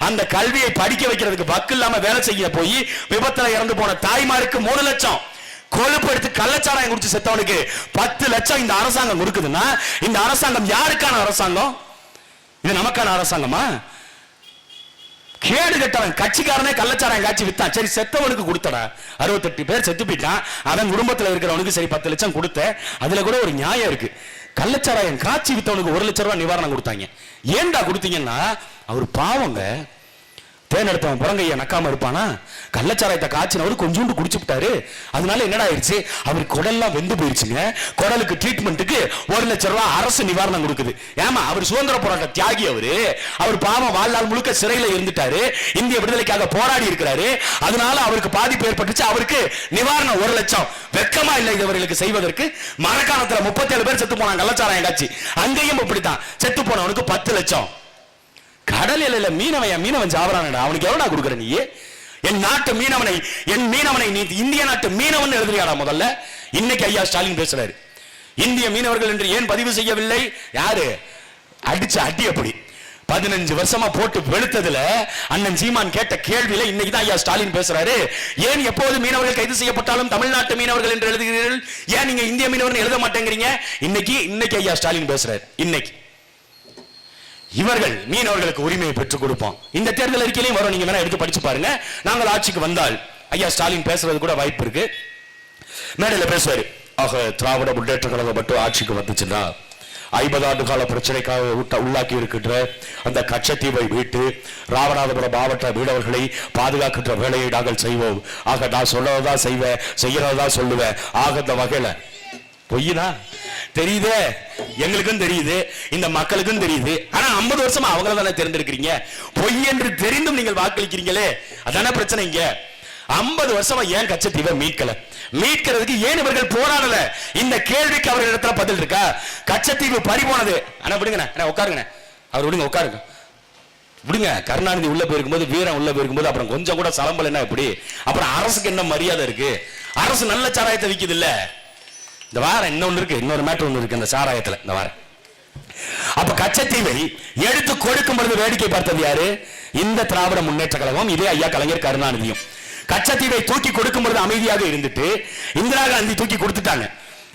அந்த கல்வியை படிக்க வைக்கிறதுக்கு வக்கு இல்லாம வேலை செய்ய போய் விபத்துல இறந்து போன தாய்மாருக்கு 3 லட்சம். கொழுப்பு எடுத்து கள்ளச்சாராயம் குடிச்சு செத்தவனுக்கு 10 லட்சம் இந்த அரசாங்கம் கொடுக்குதுன்னா இந்த அரசாங்கம் யாருக்கான அரசாங்கம்? இது நமக்கான அரசாங்கமா? கேடு கட்டவன் கட்சிக்காரனே கள்ளச்சாராயம் காட்சி வித்தான். சரி செத்தவனுக்கு கொடுத்தடா, 68 பேர் செத்து போயிட்டான், அவன் குடும்பத்தில் இருக்கிறவனுக்கு சரி 10 லட்சம் கொடுத்த, அதுல கூட ஒரு நியாயம் இருக்கு. கள்ளச்சாராயம் காட்சி வித்தவனுக்கு 1 லட்சம் ரூபாய் நிவாரணம் கொடுத்தாங்க. ஏன்டா கொடுத்தீங்கன்னா அவர் பாவங்க, தேன் எடுத்தவன் புறங்கைய நக்காம இருப்பானா? கள்ளச்சாராயத்தை காய்ச்சினவர் கொஞ்சோண்டு குடிச்சு விட்டாரு. அதனால என்னடா ஆயிடுச்சு, அவர் குடல்லாம் வெந்து போயிருச்சுங்க. குடலுக்கு ட்ரீட்மெண்ட்டுக்கு 1 லட்சம் ரூபாய் அரசு நிவாரணம் கொடுக்குது. ஏமா, அவர் சுதந்திர போராட்ட தியாகி. அவர் பாவம் வாழ்நாள் முழுக்க சிறையில இருந்துட்டாரு, இந்திய விடுதலைக்காக போராடி இருக்கிறாரு. அதனால அவருக்கு பாதிப்பு ஏற்பட்டுச்சு, அவருக்கு நிவாரணம் 1 லட்சம். வெக்கமா இல்லை இவர்களுக்கு செய்வதற்கு? மரக்காணத்துல 37 பேர் செத்து போனாங்க கள்ளச்சாராயம் காட்சி. அங்கேயும் இப்படித்தான், செத்து போனவனுக்கு 10 லட்சம். கடலில் மீனவன் சாவரானடா, அவனுக்கு எவ்வளவு கொடுக்குற நீ? என் நாட்டு மீனவனை, என் மீனவனை நீ இந்திய நாட்டு மீனவன் எழுதுறியாடா முதல்ல? இன்னைக்கு ஐயா ஸ்டாலின் பேசுறாரு, இந்திய மீனவர்கள் என்று ஏன் பதிவு செய்யவில்லை? யாரு அடிச்ச அடி அப்படி 15 வருஷமா போட்டு வெளுத்ததுல அண்ணன் சீமான் கேட்ட கேள்வியில இன்னைக்கு தான் ஐயா ஸ்டாலின் பேசுறாரு. ஏன் எப்போது மீனவர்கள் கைது செய்யப்பட்டாலும் தமிழ்நாட்டு மீனவர்கள் என்று எழுதுகிறீர்கள், ஏன் நீங்க இந்திய மீனவர்கள் எழுத மாட்டேங்கிறீங்க? இன்னைக்கு ஐயா ஸ்டாலின் பேசுறாரு. இன்னைக்கு இவர்கள் மீனவர்களுக்கு உரிமையை பெற்றுக் கொடுப்போம். இந்த தேர்தல் அறிக்கையிலையும் வரும், நீங்க வேணா எடுத்து படிச்சு பாருங்க. நாங்கள் ஆட்சிக்கு வந்தால் ஐயா ஸ்டாலின் பேசுறது கூட வாய்ப்பு இருக்கு. மேடையில் பேசுவாரு, ஆக திராவிட முன்னேற்ற கழகம் மட்டும் ஆட்சிக்கு வந்துச்சுன்னா 50 ஆண்டு கால பிரச்சனைக்காக உள்ளாக்கி இருக்கின்ற அந்த கச்சத்தீவை மீட்டு ராமநாதபுரம் மாவட்ட மீனவர்களை பாதுகாக்கின்ற வேலையை நாங்கள் செய்வோம். ஆக நான் சொல்லதான் செய்வேன், செய்யறதான் சொல்லுவேன். ஆக இந்த வகையில பொய்னா தெரியுதே, எங்களுக்கும் தெரியுது, இந்த மக்களுக்கும் தெரியுது. ஆனா 50 வருஷமா அவங்கள தானே தேர்ந்தெடுக்கிறீங்க. பொய் என்று தெரிந்தும் நீங்கள் வாக்களிக்கிறீங்களே, அதான பிரச்சனை. இங்க 50 வருஷமா ஏன் கச்சத்தீவை மீட்கல? மீட்கிறதுக்கு ஏன் இவர்கள் போராடல? இந்த கேள்விக்கு அவர்கள் இடத்துல பதில் இருக்கா? கச்சத்தீவு பறி போனது. ஆனா விடுங்க, உட்காருங்க, அவர் விடுங்க, உட்காருங்க, விடுங்க. கருணாநிதி உள்ள போயிருக்கும்போது, வீரன் உள்ள போயிருக்கும்போது அப்புறம் கொஞ்சம் கூட சலம்பல் எப்படி? அப்புறம் அரசுக்கு என்ன மரியாதை இருக்கு? அரசு நல்ல சாராயத்தை விக்குது இல்ல? இந்த வாரம் இன்னொன்னு இருக்கு, இன்னொரு மேட்டர் ஒன்று இருக்கு இந்த சாராயத்துல. இந்த வாரம் அப்ப கச்சத்தீவை எடுத்து கொடுக்கும் பொழுது வேடிக்கை பார்த்தது யாரு? இந்த திராவிட முன்னேற்ற கழகம், இதே ஐயா கலைஞர் கருணாநிதியும். கச்சத்தீவை தூக்கி கொடுக்கும் பொழுது அமைதியாக இருந்துட்டு இந்திரா காந்தி தூக்கி கொடுத்துட்டாங்க.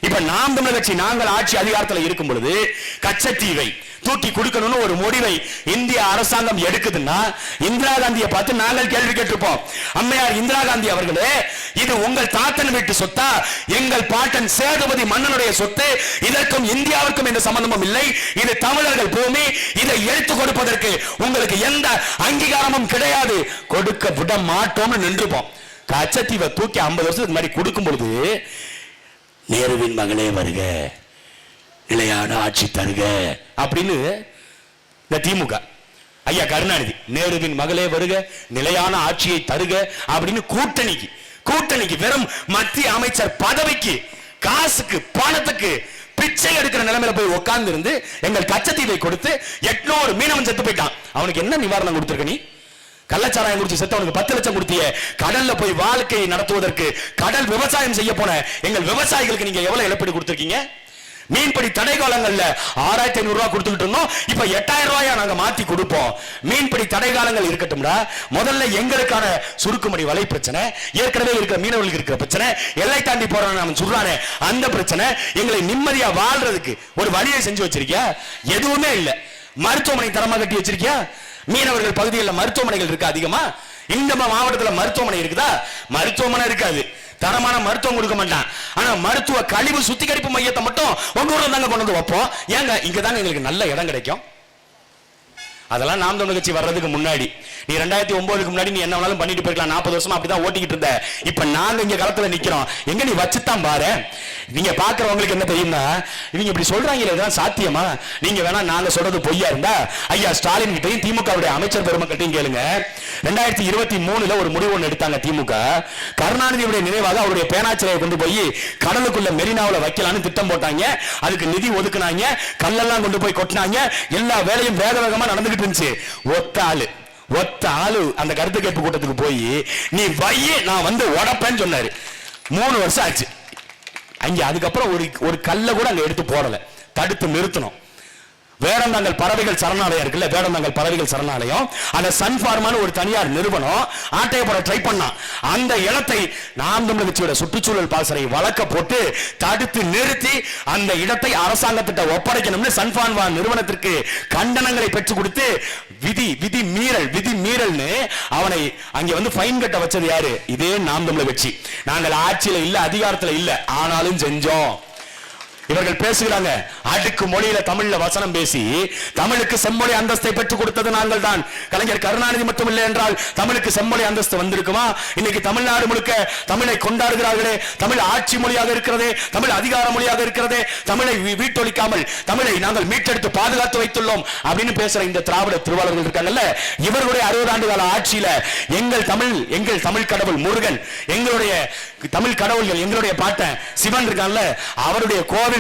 இப்ப நாம் தமிழர் கட்சி நாங்கள் ஆட்சி அதிகாரத்தில் இருக்கும் பொழுது கச்சத்தீவை தூக்கி கொடுக்கணும்னு ஒரு முடிவை இந்திய அரசாங்கம் எடுக்குதுன்னா இந்திரா காந்தியை பார்த்து நாங்கள் கேள்வி கேட்டிருப்போம். அம்மையார் இந்திரா காந்தி அவர்களே, இது உங்கள் தாத்தன் வீட்டு சொத்தா, எங்கள் பாட்டன் சேதுபதி மன்னனுடைய சொத்து, இதற்கும் இந்தியாவுக்கும் எந்த சம்பந்தமும் இல்லை, இது தமிழர்கள் பூமி, இதை எடுத்து கொடுப்பதற்கு உங்களுக்கு எந்த அங்கீகாரமும் கிடையாது, கொடுக்க விட மாட்டோம்னு நின்றுப்போம். கச்சத்தீவை தூக்கி 50 வருஷத்துக்கு முன்னாடி கொடுக்கும் பொழுது நேருவின் மகளே வருக, நிலையான ஆட்சி தருக அப்படின்னு இந்த திமுக ஐயா கருணாநிதி, நேருவின் மகளே வருக, நிலையான ஆட்சியை தருக அப்படின்னு கூட்டணிக்கு வெறும் மத்திய அமைச்சர் பதவிக்கு, காசுக்கு, பணத்துக்கு பிச்சை எடுக்கிற நிலைமையில போய் உட்கார்ந்து இருந்து எங்கள் கச்சத்தீவை கொடுத்து 800 மீனவன் செத்து போயிட்டான். அவனுக்கு என்ன நிவாரணம் கொடுத்திருக்க? நீ கள்ளச்சாராயம் குடிச்சு செத்தவனுக்கு 10 லட்சம் கொடுத்திய. கடல்ல போய் வாழ்க்கையை நடத்துவதற்கு கடல் விவசாயம் செய்ய போன எங்கள் விவசாயிகளுக்கு நீங்க எவ்வளவு இழப்பீடு கொடுத்திருக்கீங்க? மீன்பிடி தடை காலங்கள்ல 6500 ரூபாய் கொடுத்துட்டு இருந்தோம், இப்ப 8000 ரூபாயா நாங்க மாத்தி கொடுப்போம். மீன்பிடி தடை காலங்கள் இருக்கட்டும்டா. முதல்ல எங்களுக்கான சுருக்குமடி வலை பிரச்சனை, ஏற்கனவே இருக்கிற மீனவர்களுக்கு இருக்கிற பிரச்சனை, எல்லை தாண்டி போறான்னு சொல்றானே அந்த பிரச்சனை, எங்களை நிம்மதியா வாழ்றதுக்கு ஒரு வழியை செஞ்சு வச்சிருக்கியா? எதுவுமே இல்ல. மருத்துவமனை தரமா கட்டி வச்சிருக்கியா? மீனவர்கள் பகுதிகளில் மருத்துவமனைகள் இருக்கு அதிகமா? இந்த மாவட்டத்தில் மருத்துவமனை இருக்குதா? மருத்துவமனை இருக்காது, தரமான மருத்துவம் கொடுக்க மாட்டான். ஆனா மருத்துவ கழிவு சுத்திகரிப்பு மையத்தை மட்டும் உங்க ஊர்ல தாங்க கொண்டு வந்து வைப்போம். ஏங்க இங்க தாங்க எங்களுக்கு நல்ல இடம் கிடைக்கும். அதெல்லாம் நாம் தமிழர் கட்சி வர்றதுக்கு முன்னாடி, நீ 2009க்கு முன்னாடி நீ என்ன வேணாலும் பண்ணிட்டு போயிருக்கலாம். 40 வருஷமா அப்படிதான் ஓட்டிக்கிட்டு இருந்த. இப்ப நாங்க இங்க களத்துல நிக்கிறோம், எங்க நீ வச்சுதான் பாரு. நீங்க பாக்குறவங்களுக்கு என்ன தெரியும்னா, இவங்க இப்படி சொல்றாங்க, இதெல்லாம் சாத்தியமா? நீங்க வேணா நாங்க சொல்றது பொய்யா இருந்தா ஐயா ஸ்டாலின் கிட்டையும் திமுகவுடைய அமைச்சர் பெருமக்கள்கிட்டையும் கேளுங்க. 2023ல ஒரு முடிவு ஒன்று எடுத்தாங்க திமுக. கருணாநிதியுடைய நினைவாக அவருடைய பேனாச்சிலையை கொண்டு போய் கடலுக்குள்ள மெரினாவில் வைக்கலான்னு திட்டம் போட்டாங்க. அதுக்கு நிதி ஒதுக்குனாங்க, கல்லெல்லாம் கொண்டு போய் கொட்டினாங்க, எல்லா வேலையும் வேக வேகமா நடந்துகிட்டு இருந்துச்சு. ஒத்த ஆளு அந்த கருத்து கேட்பு கூட்டத்துக்கு போய் நீ வையே நான் வந்து உடப்பேன்னு சொன்னாரு. 3 வருஷம் ஆச்சு. அங்க அதுக்கப்புறம் ஒரு கல்ல கூட அங்க எடுத்து போடல, தடுத்து நிறுத்தணும். வேடந்தாங்கல் பறவைகள் சரணாலயம் இருக்குல்ல, வேடந்தாங்கல் பறவைகள் சரணாலயம், அந்த சன்ஃபார்மான்னு ஒரு தனியார் நிறுவனம் ஆட்டையப்பட ட்ரை பண்ணான். அந்த இடத்தை நாம் தமிழர் கட்சியோட சுற்றுச்சூழல் பாசறை வழக்க போட்டு தடுத்து நிறுத்தி அந்த இடத்தை அரசாங்கத்திட்ட ஒப்படைக்கணும்னு சன்ஃபார்மா நிறுவனத்திற்கு கண்டனங்களை பெற்றுக் கொடுத்து விதி மீறல்னு அவனை அங்க வந்து ஃபைன் கட்ட வச்சது யாரு? இதே நாம் தமிழர் கட்சி. நாங்கள் ஆட்சியில இல்ல, அதிகாரத்துல இல்ல, ஆனாலும் செஞ்சோம். இவர்கள் பேசுகிறாங்க அடுக்கு மொழியில தமிழ்ல வசனம் பேசி தமிழுக்கு செம்மொழி அந்தஸ்தை பெற்றுக் கொடுத்தது நாங்கள் தான். கலைஞர் கருணாநிதி மட்டும் இல்லை என்றால் தமிழுக்கு செம்மொழி அந்தஸ்து வந்திருக்குமா? இன்னைக்கு தமிழ்நாடு முழுக்க தமிழை கொண்டாடுகிறார்களே, தமிழ் ஆட்சி மொழியாக இருக்கிறது, தமிழ் அதிகார மொழியாக இருக்கிறது, தமிழை வீட்டொழிக்காமல் தமிழை நாங்கள் மீட்டெடுத்து பாதுகாத்து வைத்துள்ளோம் அப்படின்னு பேசுற இந்த திராவிட திருவாளர்கள் இருக்காங்கல்ல, இவர்களுடைய 60 ஆண்டு கால ஆட்சியில எங்கள் தமிழ் கடவுள் முருகன், எங்களுடைய தமிழ் கடவுள்கள், எங்களுடைய பாட்டன் சிவன் இருக்கான்ல, அவருடைய கோவில்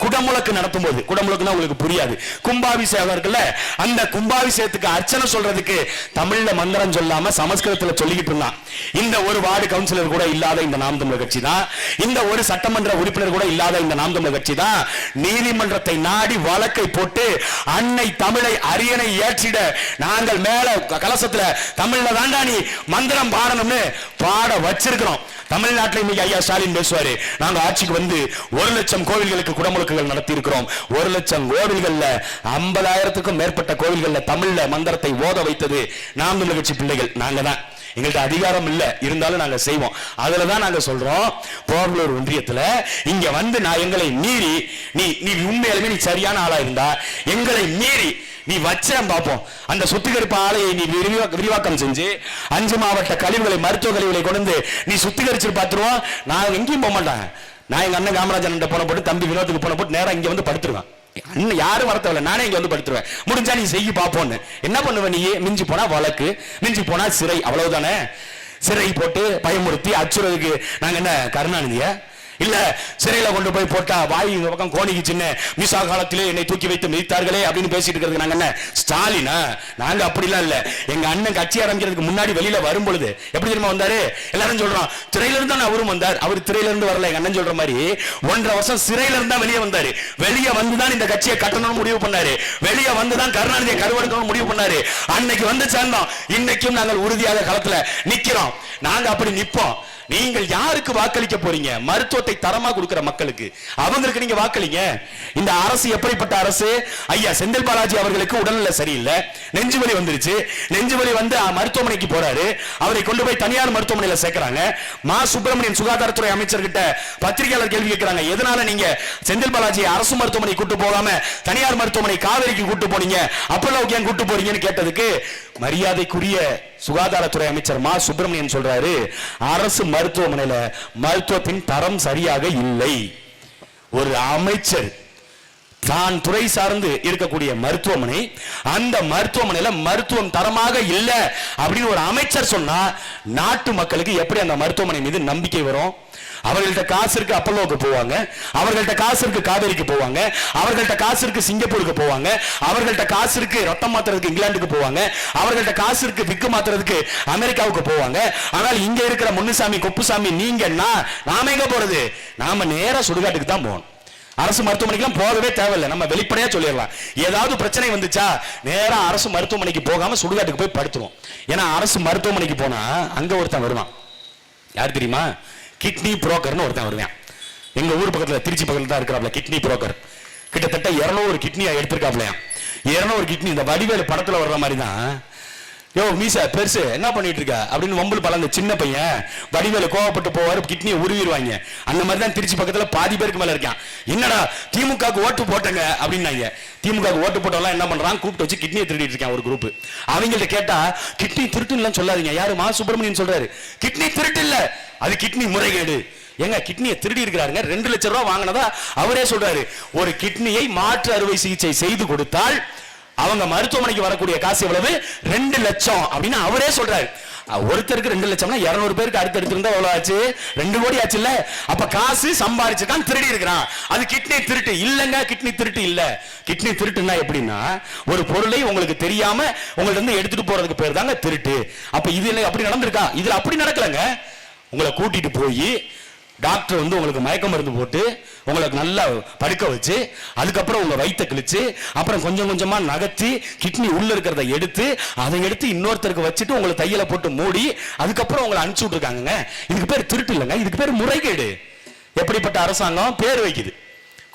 குடமுழக்கு நடத்தும் போது, குடமுழக்குனா உங்களுக்கு புரியாது, கும்பாபிஷேகம் இருக்குல்ல, அந்த கும்பாபிஷேகத்துக்கு அர்ச்சனை சொல்றதுக்கு தமிழ்ல மந்திரம் சொல்லாம சமஸ்கிருதத்துல சொல்லிக்கிட்டு இருந்தான். இந்த ஒரு வார்டு கவுன்சிலர் கூட இல்லாத இந்த நாம் தமிழர் கட்சி தான், இந்த ஒரு சட்டமன்ற உறுப்பினர் கூட இல்லாத இந்த நாம் தமிழர் கட்சி தான் நீதிமன்றத்தை நாடி வழக்கை போட்டு அன்னை தமிழை அரியணை ஏற்றிட நாங்கள் மேல கலசத்துல தமிழ்ல தாண்டா நீ மந்திரம் பாடணும்னு பாட வச்சிருக்கிறோம். தமிழ்நாட்டில் இன்னைக்கு ஐயா ஸ்டாலின் பேசுவாரு, நாங்க ஆட்சிக்கு வந்து 1 லட்சம் கோவில்களுக்கு குடமுழுக்குகள் நடத்தி இருக்கிறோம். 1 லட்சம் கோவில்கள்ல 50,000க்கும் மேற்பட்ட கோவில்கள்ல தமிழ்ல மந்திரத்தை ஓத வைத்தது நாம் தமிழர் கட்சி பிள்ளைகள். நாங்க தான், எங்கள்கிட்ட அதிகாரம் இல்ல, இருந்தாலும் நாங்க செய்வோம். அதுலதான் நாங்க சொல்றோம், போரூர் ஒன்றியத்துல இங்க வந்து நான் எங்களை மீறி நீ உண்மையிலுமே நீ சரியான ஆளா இருந்தா எங்களை மீறி நீ வச்சேன் பார்ப்போம். அந்த சுத்திகரிப்பு ஆலையை நீ விரிவாக்கம் செஞ்சு 5 மாவட்ட கழிவுகளை, மருத்துவ கழிவுகளை கொண்டு நீ சுத்திகரிச்சு பார்த்துருவோம். நான் எங்கேயும் போக மாட்டேன். நான் எங்க அண்ணன் காமராஜன் போன போட்டு, தம்பி வினோத்துக்கு போன போட்டு நேரம் இங்க வந்து படுத்துருவேன். அண்ணன் யாரும் வரத்தவில்லை, நானே இங்க வந்து படுத்துருவேன். முடிஞ்சா நீ செய்ய பார்ப்போன்னு. என்ன பண்ணுவேன் நீ? மிஞ்சி போனா வழக்கு, மிஞ்சி போனா சிறை, அவ்வளவுதானே. சிறை போட்டு பயமுறுத்தி அச்சுறதுக்கு நாங்க என்ன கருணாநிதியா? இல்ல சிறையில கொண்டு போய் போட்டா வாய் பக்கம் கோணிக்கு சின்ன மிசா காலத்திலே என்னை தூக்கி வைத்து மிதித்தார்களே அப்படின்னு பேசிட்டு இருக்கிறது நாங்க என்ன ஸ்டாலினா? நாங்க அப்படிலாம் இல்ல. எங்க அண்ணன் கட்சி ஆரம்பிக்கிறதுக்கு முன்னாடி வெளியில வரும் பொழுது எப்படி தெரியுமா வந்தாரு? எல்லாரும் சொல்றோம் சிறையில இருந்தா அவரும் வந்தார். அவர் சிறையில இருந்து வரல. எங்க அண்ணன் சொல்ற மாதிரி 1.5 வருஷம் சிறையில இருந்தா வெளியே வந்தாரு. வெளியே வந்துதான் இந்த கட்சியை கட்டணும்னு முடிவு பண்ணாரு. வெளியே வந்துதான் கருணாநிதியை கருவெடுக்கணும்னு முடிவு பண்ணாரு. அன்னைக்கு வந்து சேர்ந்தோம். இன்னைக்கும் நாங்கள் உறுதியாக களத்துல நிக்கிறோம். நாங்க அப்படி நிப்போம். நீங்கள் யாருக்கு வாக்களிக்க போறீங்க? மருத்துவத்தை தரமா கொடுக்கிற மக்களுக்கு, அவங்களுக்கு நீங்க வாக்களிங்க. இந்த அரசு எப்படிப்பட்ட அரசு? ஐயா செந்தில் பாலாஜி அவர்களுக்கு உடல்நிலை சரியில்லை, நெஞ்சுவலி வந்துருச்சு. நெஞ்சுவலி வந்து மருத்துவமனைக்கு போறாரு. அவரை கொண்டு போய் தனியார் மருத்துவமனையில சேர்க்கிறாங்க. மா சுப்பிரமணியன் சுகாதாரத்துறை அமைச்சர் கிட்ட பத்திரிகையாளர் கேள்வி கேட்கிறாங்க, எதனால நீங்க செந்தில் பாலாஜி அரசு மருத்துவமனை கூட்டு போகாம தனியார் மருத்துவமனை காவேரிக்கு கூட்டு போனீங்க, அப்போலோவுக்கு ஏன் கூட்டு போறீங்கன்னு கேட்டதுக்கு மரியாதைக்குரிய சுகாதாரத்துறை அமைச்சர் மா சுப்பிரமணியன் சொல்றாரு, அரசு மருத்துவமனையில மருத்துவத்தின் தரம் சரியாக இல்லை. ஒரு அமைச்சர் தான் துறை சார்ந்து இருக்கக்கூடிய மருத்துவமனை, அந்த மருத்துவமனையில மருத்துவம் தரமாக இல்ல அப்படின்னு ஒரு அமைச்சர் சொன்னா நாட்டு மக்களுக்கு எப்படி அந்த மருத்துவமனை மீது நம்பிக்கை வரும்? அவர்கள்ட்ட காசு இருக்கு அப்பல்லோவுக்கு போவாங்க, அவர்கள்ட்ட காசு இருக்கு காவேரிக்கு போவாங்க, அவர்கள்ட்ட காசு இருக்கு சிங்கப்பூருக்கு போவாங்க, அவர்கள்ட்ட காசு இருக்கு ரத்தம் மாத்துறதுக்கு இங்கிலாந்துக்கு போவாங்க, அவர்கள்ட்ட காசு இருக்கு விக்கு மாத்துறதுக்கு அமெரிக்காவுக்கு போவாங்க. ஆனால் இங்க இருக்கிற முன்னுசாமி கொப்புசாமி நீங்க நாம எங்க போறது? நாம நேரா சுடுகாட்டுக்கு தான் போகணும். அரசு மருத்துவமனைக்கு போகவே தேவையில்லை. நம்ம வெளிப்படையா சொல்லிடலாம், ஏதாவது பிரச்சனை வந்துச்சா நேரா அரசு மருத்துவமனைக்கு போகாம சுடுகாட்டுக்கு போய் படுத்துருவோம். ஏன்னா அரசு மருத்துவமனைக்கு போனா அங்க ஒருத்தன் வருவான், யார் தெரியுமா? கிட்னி புரோக்கர்னு ஒருத்தன் வருவான். எங்க ஊர் பக்கத்துல திருச்சி பக்கத்துல தான் இருக்கிறாப்ல கிட்னி புரோக்கர். கிட்டத்தட்ட 200 கிட்னியா எடுத்திருக்காப்லையா. 200 கிட்னி இந்த வடிவேலு படத்துல வர்ற மாதிரி தான். யோ மீசா பெருசு என்ன பண்ணிட்டு இருக்க அப்படின்னு வம்புல பல சின்ன பையன் வடிவேலு கோவப்பட்டு போவாரு, கிட்னியை உருவிடுவாங்க. அந்த மாதிரி தான் திருச்சி பக்கத்துல பாதி பேருக்கு மேல இருக்கான். என்னடா திமுகவுக்கு ஓட்டு போட்டங்க அப்படின்னாங்க. திமுகவுக்கு ஓட்டு போட்டவெல்லாம் என்ன பண்றான், கூப்பிட்டு வச்சு கிட்னியை திருடிட்டு இருக்கான் ஒரு குரூப். அவங்கள்ட்ட கேட்டா கிட்னி திருட்டுன்னு சொல்லாதீங்க. யாரு? மா சுப்பிரமணியன் சொல்றாரு, கிட்னி திருட்டு இல்ல, அது கிட்னி முறைகேடு. எங்க கிட்னியை திருடி இருக்கிறாருங்க. 2 லட்சம் ரூபாய் வாங்கினதா அவரே சொல்றாரு. ஒரு கிட்னியை மாற்று அறுவை சிகிச்சை செய்து கொடுத்தால் அவங்க மருத்துவமனைக்கு வரக்கூடிய காசு எவ்வளவு? 2 லட்சம் அப்படின்னு அவரே சொல்றாரு. ஒருத்தருக்கு 2 லட்சம்னா 200 பேருக்கு அடுத்து இருந்தா எவ்வளவு ஆச்சு? 2 கோடி ஆச்சு இல்ல? அப்ப காசு சம்பாதிச்சுதான் திருடி இருக்கிறான். அது கிட்னி திருட்டு இல்லங்க. கிட்னி திருட்டு இல்ல. கிட்னி திருட்டுன்னா எப்படின்னா, ஒரு பொருளை உங்களுக்கு தெரியாம உங்கள்ட்ட இருந்து எடுத்துட்டு போறதுக்கு பேர் தாங்க திருட்டு. அப்ப இது அப்படி நடந்திருக்கா? இதுல அப்படி நடக்கலங்க. உங்களை கூட்டிட்டு போய் டாக்டர் வந்து உங்களுக்கு மயக்க மருந்து போட்டு உங்களுக்கு நல்லா படுக்க வச்சு அதுக்கப்புறம் உங்க வயித்தை கிழிச்சு அப்புறம் கொஞ்சம் கொஞ்சமா நகர்த்தி கிட்னி உள்ள இருக்கிறத எடுத்து அதை எடுத்து இன்னொருத்தருக்கு வச்சுட்டு உங்களை தையல போட்டு மூடி அதுக்கப்புறம் உங்களை அனுப்பிச்சு விட்டுருக்காங்க. இதுக்கு பேர் திருட்டு இல்லைங்க, இதுக்கு பேர் முறைகேடு. எப்படிப்பட்ட அரசாங்கம் பேர் வைக்குது?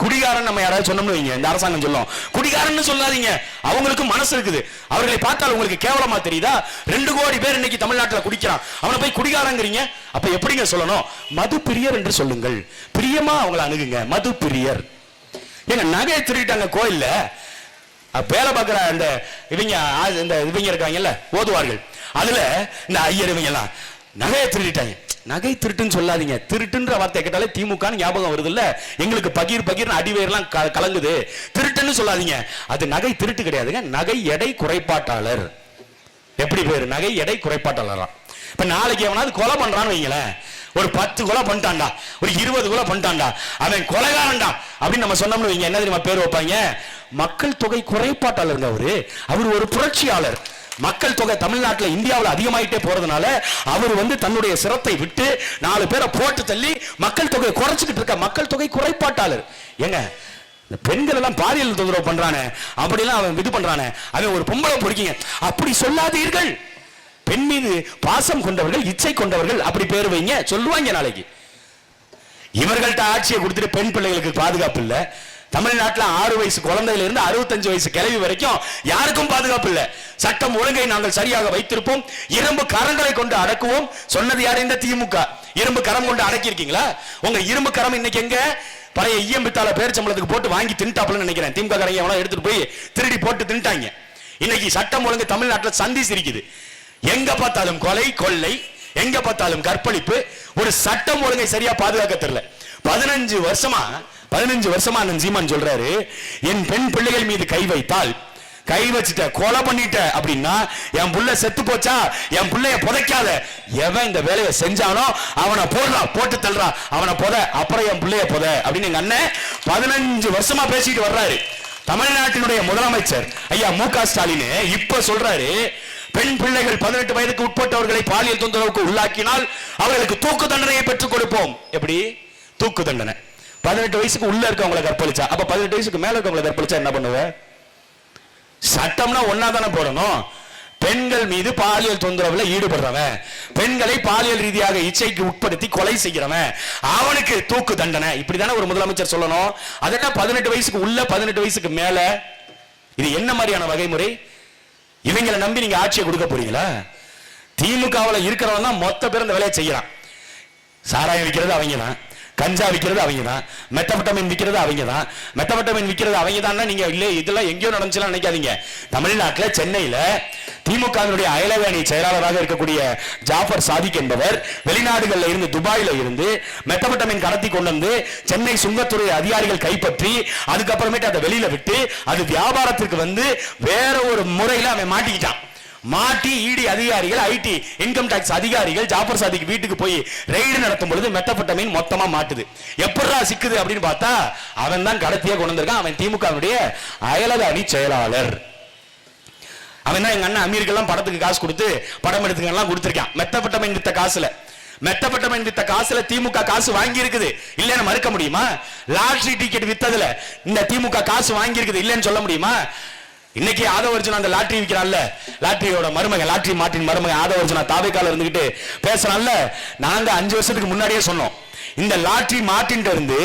குடிகாரன் நம்ம யாராவது சொன்னோம்னு வைங்க, இந்த அரசாங்கம் சொல்லும் குடிகாரன்னு சொல்லாதீங்க, அவங்களுக்கு மனசு இருக்குது. அவர்களை பார்த்தால் உங்களுக்கு கேவலமா தெரியுதா? 2 கோடி பேர் இன்னைக்கு தமிழ்நாட்டில் குடிக்கிறான், அவனை போய் குடிகாரங்கிறீங்க. அப்ப எப்படிங்க சொல்லணும்? மது பிரியர் என்று சொல்லுங்கள், பிரியமா அவங்களை அணுகுங்க. மது பிரியர். ஏங்க நகையை திருடிட்டாங்க கோயில்ல, வேலை பார்க்கிற இந்த இவங்க இருக்காங்கல்ல ஓதுவார்கள், அதுல இந்த ஐயர் இவங்க எல்லாம் நகையை திருடிட்டாங்க. நகை திருட்டுன்னு சொல்லாதீங்க, திருட்டுன்ற வார்த்தை கேட்டாலே திமுக ஞாபகம் வருது இல்ல, எங்களுக்கு பகீர் அடிவேர்லாம் கலங்குது. திருட்டுன்னு சொல்லாதீங்க, அது நகை திருட்டு கிடையாதுங்க, நகை எடை குறைபாட்டாளர். எப்படி பேரு? நகை எடை குறைபாட்டாளர். இப்ப நாளைக்கு எவனாவது கொலை பண்றான்னு வைங்களேன், ஒரு 10 கொலை பண்ணிட்டான்டா, ஒரு 20 கொலை பண்ணிட்டான்டா, அவன் கொலைகாரன்டா அப்படின்னு நம்ம சொன்னோம்னு வைங்க, என்ன தெரியுமா பேர் வைப்பாங்க? மக்கள் தொகை குறைபாட்டாளருங்க. அவர் ஒரு புரட்சியாளர். மக்கள் தொகை தமிழ்நாட்டில் இந்தியாவில் அதிகமாயிட்டே போறதுனால அவர் தன்னுடைய சிரத்தை விட்டு 4 பேரை போட்டு தள்ளி மக்கள் தொகை குறைச்சிக்கிட்டு இருக்க மக்கள் தொகை குறைபாட்டாளர். ஏங்க இந்த பெண்கள் எல்லாம் பாலியல் தொந்தரவு பண்றானே, அப்படிலாம் அவன் இது பண்றானே, அவன் ஒரு பொம்பளை பொறுக்கீங்க அப்படி சொல்லாதீர்கள். பெண் மீது பாசம் கொண்டவர்கள், இச்சை கொண்டவர்கள் அப்படி பேர் வைங்க, சொல்லுவாங்க நாளைக்கு. இவர்கள்ட்ட ஆட்சியை கொடுத்துட்டு பெண் பிள்ளைகளுக்கு பாதுகாப்பு இல்ல. தமிழ்நாட்டில் 6 வயசு குழந்தையில இருந்து 65 வயசு கிழவி வரைக்கும் யாருக்கும் பாதுகாப்பு இல்ல. சட்டம் ஒழுங்கை நாங்கள் சரியாக வைத்திருப்போம், இரும்பு கரங்களை கொண்டு அடக்குவோம். சொன்னது யாரு? இந்த திமுக. இரும்பு கரம் கொண்டு அடக்கி இருக்கீங்களா? உங்க இரும்பு கரம் இன்னைக்கு எங்க? பழைய ஈயம்பித்தால பேரிச்சம்பளத்துக்கு போட்டு வாங்கி தின்ட்டாப்லன்னு நினைக்கிறேன். திமுக காரங்க எவனோ எடுத்துட்டு போய் திருடி போட்டு தின்ட்டாங்க. இன்னைக்கு சட்டம் ஒழுங்கு தமிழ்நாட்டில் சந்தி சிரிக்குது. எங்க பார்த்தாலும் கொலை கொள்ளை, எங்க பார்த்தாலும் கற்பழிப்பு. ஒரு சட்டம் ஒழுங்கை சரியா பாதுகாக்க தெரியல. 15 வருஷமா சீமான் சொல்றாரு, என் பெண் பிள்ளைகள் மீது கை வைத்தால், கை வச்சுட்ட கொலை பண்ணிட்ட அப்படின்னா என் புள்ள செத்து போச்சா, என் பிள்ளைய புதைக்காத. எவன் இந்த வேலையை செஞ்சானோ அவனை போட்டு தள்ளுறா, அவனை புத, அப்புறம் என் பிள்ளைய புத அப்படின்னு எங்க அண்ணன் 15 வருஷமா பேசிட்டு வர்றாரு. தமிழ்நாட்டினுடைய முதலமைச்சர் ஐயா மு.க. ஸ்டாலின் இப்ப சொல்றாரு, பெண் பிள்ளைகள் 18 வயதுக்கு உட்பட்டவர்களை பாலியல் தொந்தரவுக்கு உள்ளாக்கினால் அவர்களுக்கு தூக்கு தண்டனையை பெற்றுக் கொடுப்போம். எப்படி தூக்கு தண்டனை? 18 வயசுக்கு உள்ள இருக்கவங்களை கற்பழிச்சா, அப்ப 18 வயசுக்கு மேல இருக்கவங்களை கற்பழிச்சா என்ன பண்ணுவ? சட்டம்னா ஒன்னா தானே போடணும். பெண்கள் மீது பாலியல் தொந்தரவுல ஈடுபடுறவன், பெண்களை பாலியல் ரீதியாக இச்சைக்கு உட்படுத்தி கொலை செய்கிறவன், அவனுக்கு தூக்கு தண்டனை. இப்படிதானே ஒரு முதலமைச்சர் சொல்லணும். அதெல்லாம் 18 வயசுக்கு உள்ள 18 வயசுக்கு மேல. இது என்ன மாதிரியான வகைமுறை? இவங்களை நம்பி நீங்க ஆட்சியை கொடுக்க போறீங்களா? திமுகவில் இருக்கிறவன் தான் மொத்த பேர் இந்த வேலையை செய்யறான். சாராயம் விற்கிறது அவங்க தான், கஞ்சா விற்கிறது அவங்க தான், மெத்தபட்டமின் விற்கிறது அவங்க தான். மெத்தபட்டமின் விற்கிறது அவங்க தான். நீங்க இல்ல இதெல்லாம் எங்கேயோ நடந்துச்சுலாம் நினைக்காதீங்க. தமிழ்நாட்டில் சென்னையில திமுகவினுடைய அயலக அணி செயலாளராக இருக்கக்கூடிய ஜாஃபர் சாதிக் என்பவர் வெளிநாடுகளில் இருந்து, துபாயில இருந்து மெத்தபட்டமின் கடத்தி கொண்டு வந்து சென்னை சுங்கத்துறை அதிகாரிகள் கைப்பற்றி அதுக்கப்புறமேட்டு அதை வெளியில விட்டு அது வியாபாரத்திற்கு வேற ஒரு முறையில அவன் மாட்டிக்கிட்டான். மாட்டி இடி அதிகாரிகள், ஐடி இன்கம் டாக்ஸ் அதிகாரிகள் ஜாஃபர் சாதிக் வீட்டுக்கு போய் ரெய்டு நடத்தும் பொழுது மெத்தபட்டமைன் மொத்தமா மாட்டுது. எப்படா சிக்குது அப்படின்னு பார்த்தா அவன் தான் கடத்தியா கொண்டு வந்திருக்கான். அவன் திமுகவுடைய அயலக அணி செயலாளர். அவன் தான் எங்க அண்ணன் அமீருக்கெல்லாம் படத்துக்கு காசு கொடுத்து படம் எடுத்துக்கலாம் கொடுத்திருக்கான். மெத்தபட்டமைன் வித்த காசுல திமுக காசு வாங்கி இருக்குது, இல்லன்னு மறுக்க முடியுமா? லாட்டரி டிக்கெட் வித்ததுல இந்த திமுக காசு வாங்கி இருக்குது, இல்லன்னு சொல்ல முடியுமா? இன்னைக்கு ஆதவர்ஜுனா அந்த லாட்டரி விற்கிறான்ல, லாட்டரியோட மருமக, லாட்டரி மாட்டின் மருமக ஆதவர்ஜுனா தாவேக்கால இருந்துகிட்டு பேசுறான்ல. நாங்க 5 வருஷத்துக்கு முன்னாடியே சொன்னோம், இந்த லாட்டரி மாட்டின் இருந்து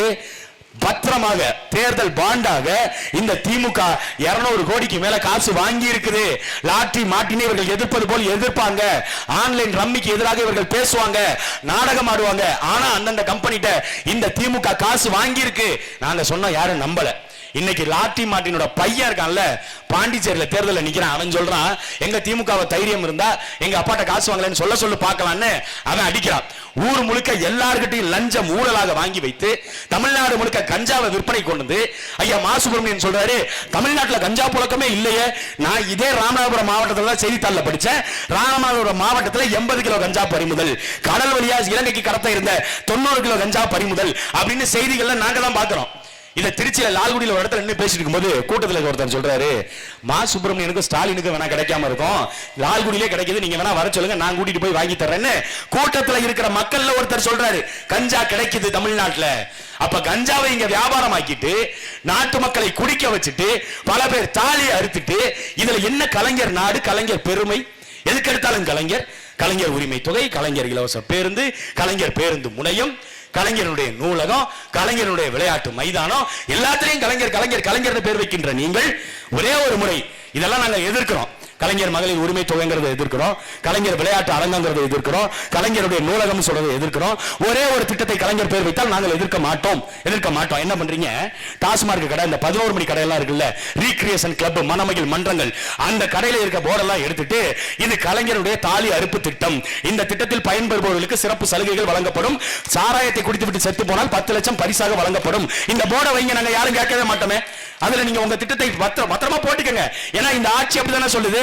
பத்திரமாக தேர்தல் பாண்டாக இந்த திமுக 200 கோடிக்கு மேல காசு வாங்கி இருக்குது. லாட்டரி மாட்டினை இவர்கள் எதிர்ப்பது போல் எதிர்ப்பாங்க, ஆன்லைன் ரம்மிக்கு எதிராக இவர்கள் பேசுவாங்க, நாடகம் ஆடுவாங்க. ஆனா அந்தந்த கம்பெனிட்ட இந்த திமுக காசு வாங்கி இருக்கு. நாங்க சொன்னா யாரும் நம்பல. இன்னைக்கு லாட்டரி மாட்டினோட பையன் இருக்கான்ல, பாண்டிச்சேரியில தேர்தலில் நிக்கிறான். அவன் சொல்றான், எங்க திமுக தைரியம் இருந்தா எங்க அப்பாட்ட காசு வாங்கலன்னு சொல்லு பார்க்கலான்னு அவன் அடிக்கிறான். ஊர் முழுக்க எல்லார்கிட்டையும் லஞ்சம் ஊழலாக வாங்கி வைத்து தமிழ்நாடு முழுக்க கஞ்சாவை விற்பனை கொண்டு வந்து ஐயா மா சுப்பிரமணியன் சொல்றாரு, தமிழ்நாட்டில் கஞ்சா புழக்கமே இல்லையே. நான் இதே ராமநாதபுரம் மாவட்டத்தில் செய்தித்தாளில் படிச்சேன். ராமநாதபுரம் மாவட்டத்தில் 80 கிலோ கஞ்சா பறிமுதல், கடல் வழியா இலங்கைக்கு கடத்த இருந்த 90 கிலோ கஞ்சா பறிமுதல் அப்படின்னு செய்திகள்ல நாங்க தான் பாக்குறோம். இத திருச்சியில லால்குடியில ஒரு இடத்துல நின்று பேசிட்டு இருக்கும்போது கூட்டத்தில் ஒருத்தர் சொல்றாரு, மா சுப்பிரமணியனுக்கு ஸ்டாலினுக்கு வேணா கிடைக்காம இருக்கும், லால்குடியிலே கிடைக்குது, நீங்க வேணா வர சொல்லுங்க, நான் கூட்டிட்டு போய் வாங்கி தர்றேன்னு கூட்டத்தில் இருக்கிற மக்கள்ல ஒருத்தர் சொல்றாரு. கஞ்சா கிடைக்குது தமிழ்நாட்டுல. அப்ப கஞ்சாவை இங்க வியாபாரம் ஆக்கிட்டு நாட்டு மக்களை குடிக்க வச்சுட்டு பல பேர் தாலியை அறுத்துட்டு, இதுல என்ன கலைஞர் நாடு, கலைஞர் பெருமை, எதுக்கு எடுத்தாலும் கலைஞர், கலைஞர் உரிமை தொகை, கலைஞர் இலவச பேருந்து, கலைஞர் பேருந்து முனையம், கலைஞருடைய நூலகம், கலைஞருடைய விளையாட்டு மைதானம், எல்லாத்திலையும் கலைஞர் கலைஞர் கலைஞர் பேர் வைக்கின்ற நீங்கள் ஒரே ஒரு முறை இதெல்லாம் நாங்கள் எதிர்க்கிறோம். கலைஞர் மகளிர் உரிமை தொகைங்கிறத எதிர்க்கிறோம், கலைஞர் விளையாட்டு அரங்கங்கிறத எதிர்க்கிறோம், கலைஞருடைய நூலகம் சொல்றதை எதிர்க்கிறோம். ஒரே ஒரு திட்டத்தை கலைஞர் பேர் வைத்தால் நாங்கள் எதிர்க்க மாட்டோம். என்ன பண்றீங்க? டாஸ்மார்க் கடை, இந்த 11 மணி கடையெல்லாம் இருக்குல்ல, ரீக்ரியேஷன் கிளப், மணமகிழ் மன்றங்கள், அந்த கடையில இருக்க போர்டெல்லாம் எடுத்துட்டு இது கலைஞருடைய தாலி அறுப்பு திட்டம், இந்த திட்டத்தில் பயன்பெறுபவர்களுக்கு சிறப்பு சலுகைகள் வழங்கப்படும், சாராயத்தை குடித்து விட்டு செத்து போனால் 10 லட்சம் பரிசாக வழங்கப்படும், இந்த போர்டை வைங்க, நாங்க யாரும் கேட்கவே மாட்டோமே. அதுல நீங்க உங்க திட்டத்தை பத்திரமா போட்டுக்கங்க. ஏன்னா இந்த ஆட்சி அப்படிதானே சொல்லுது,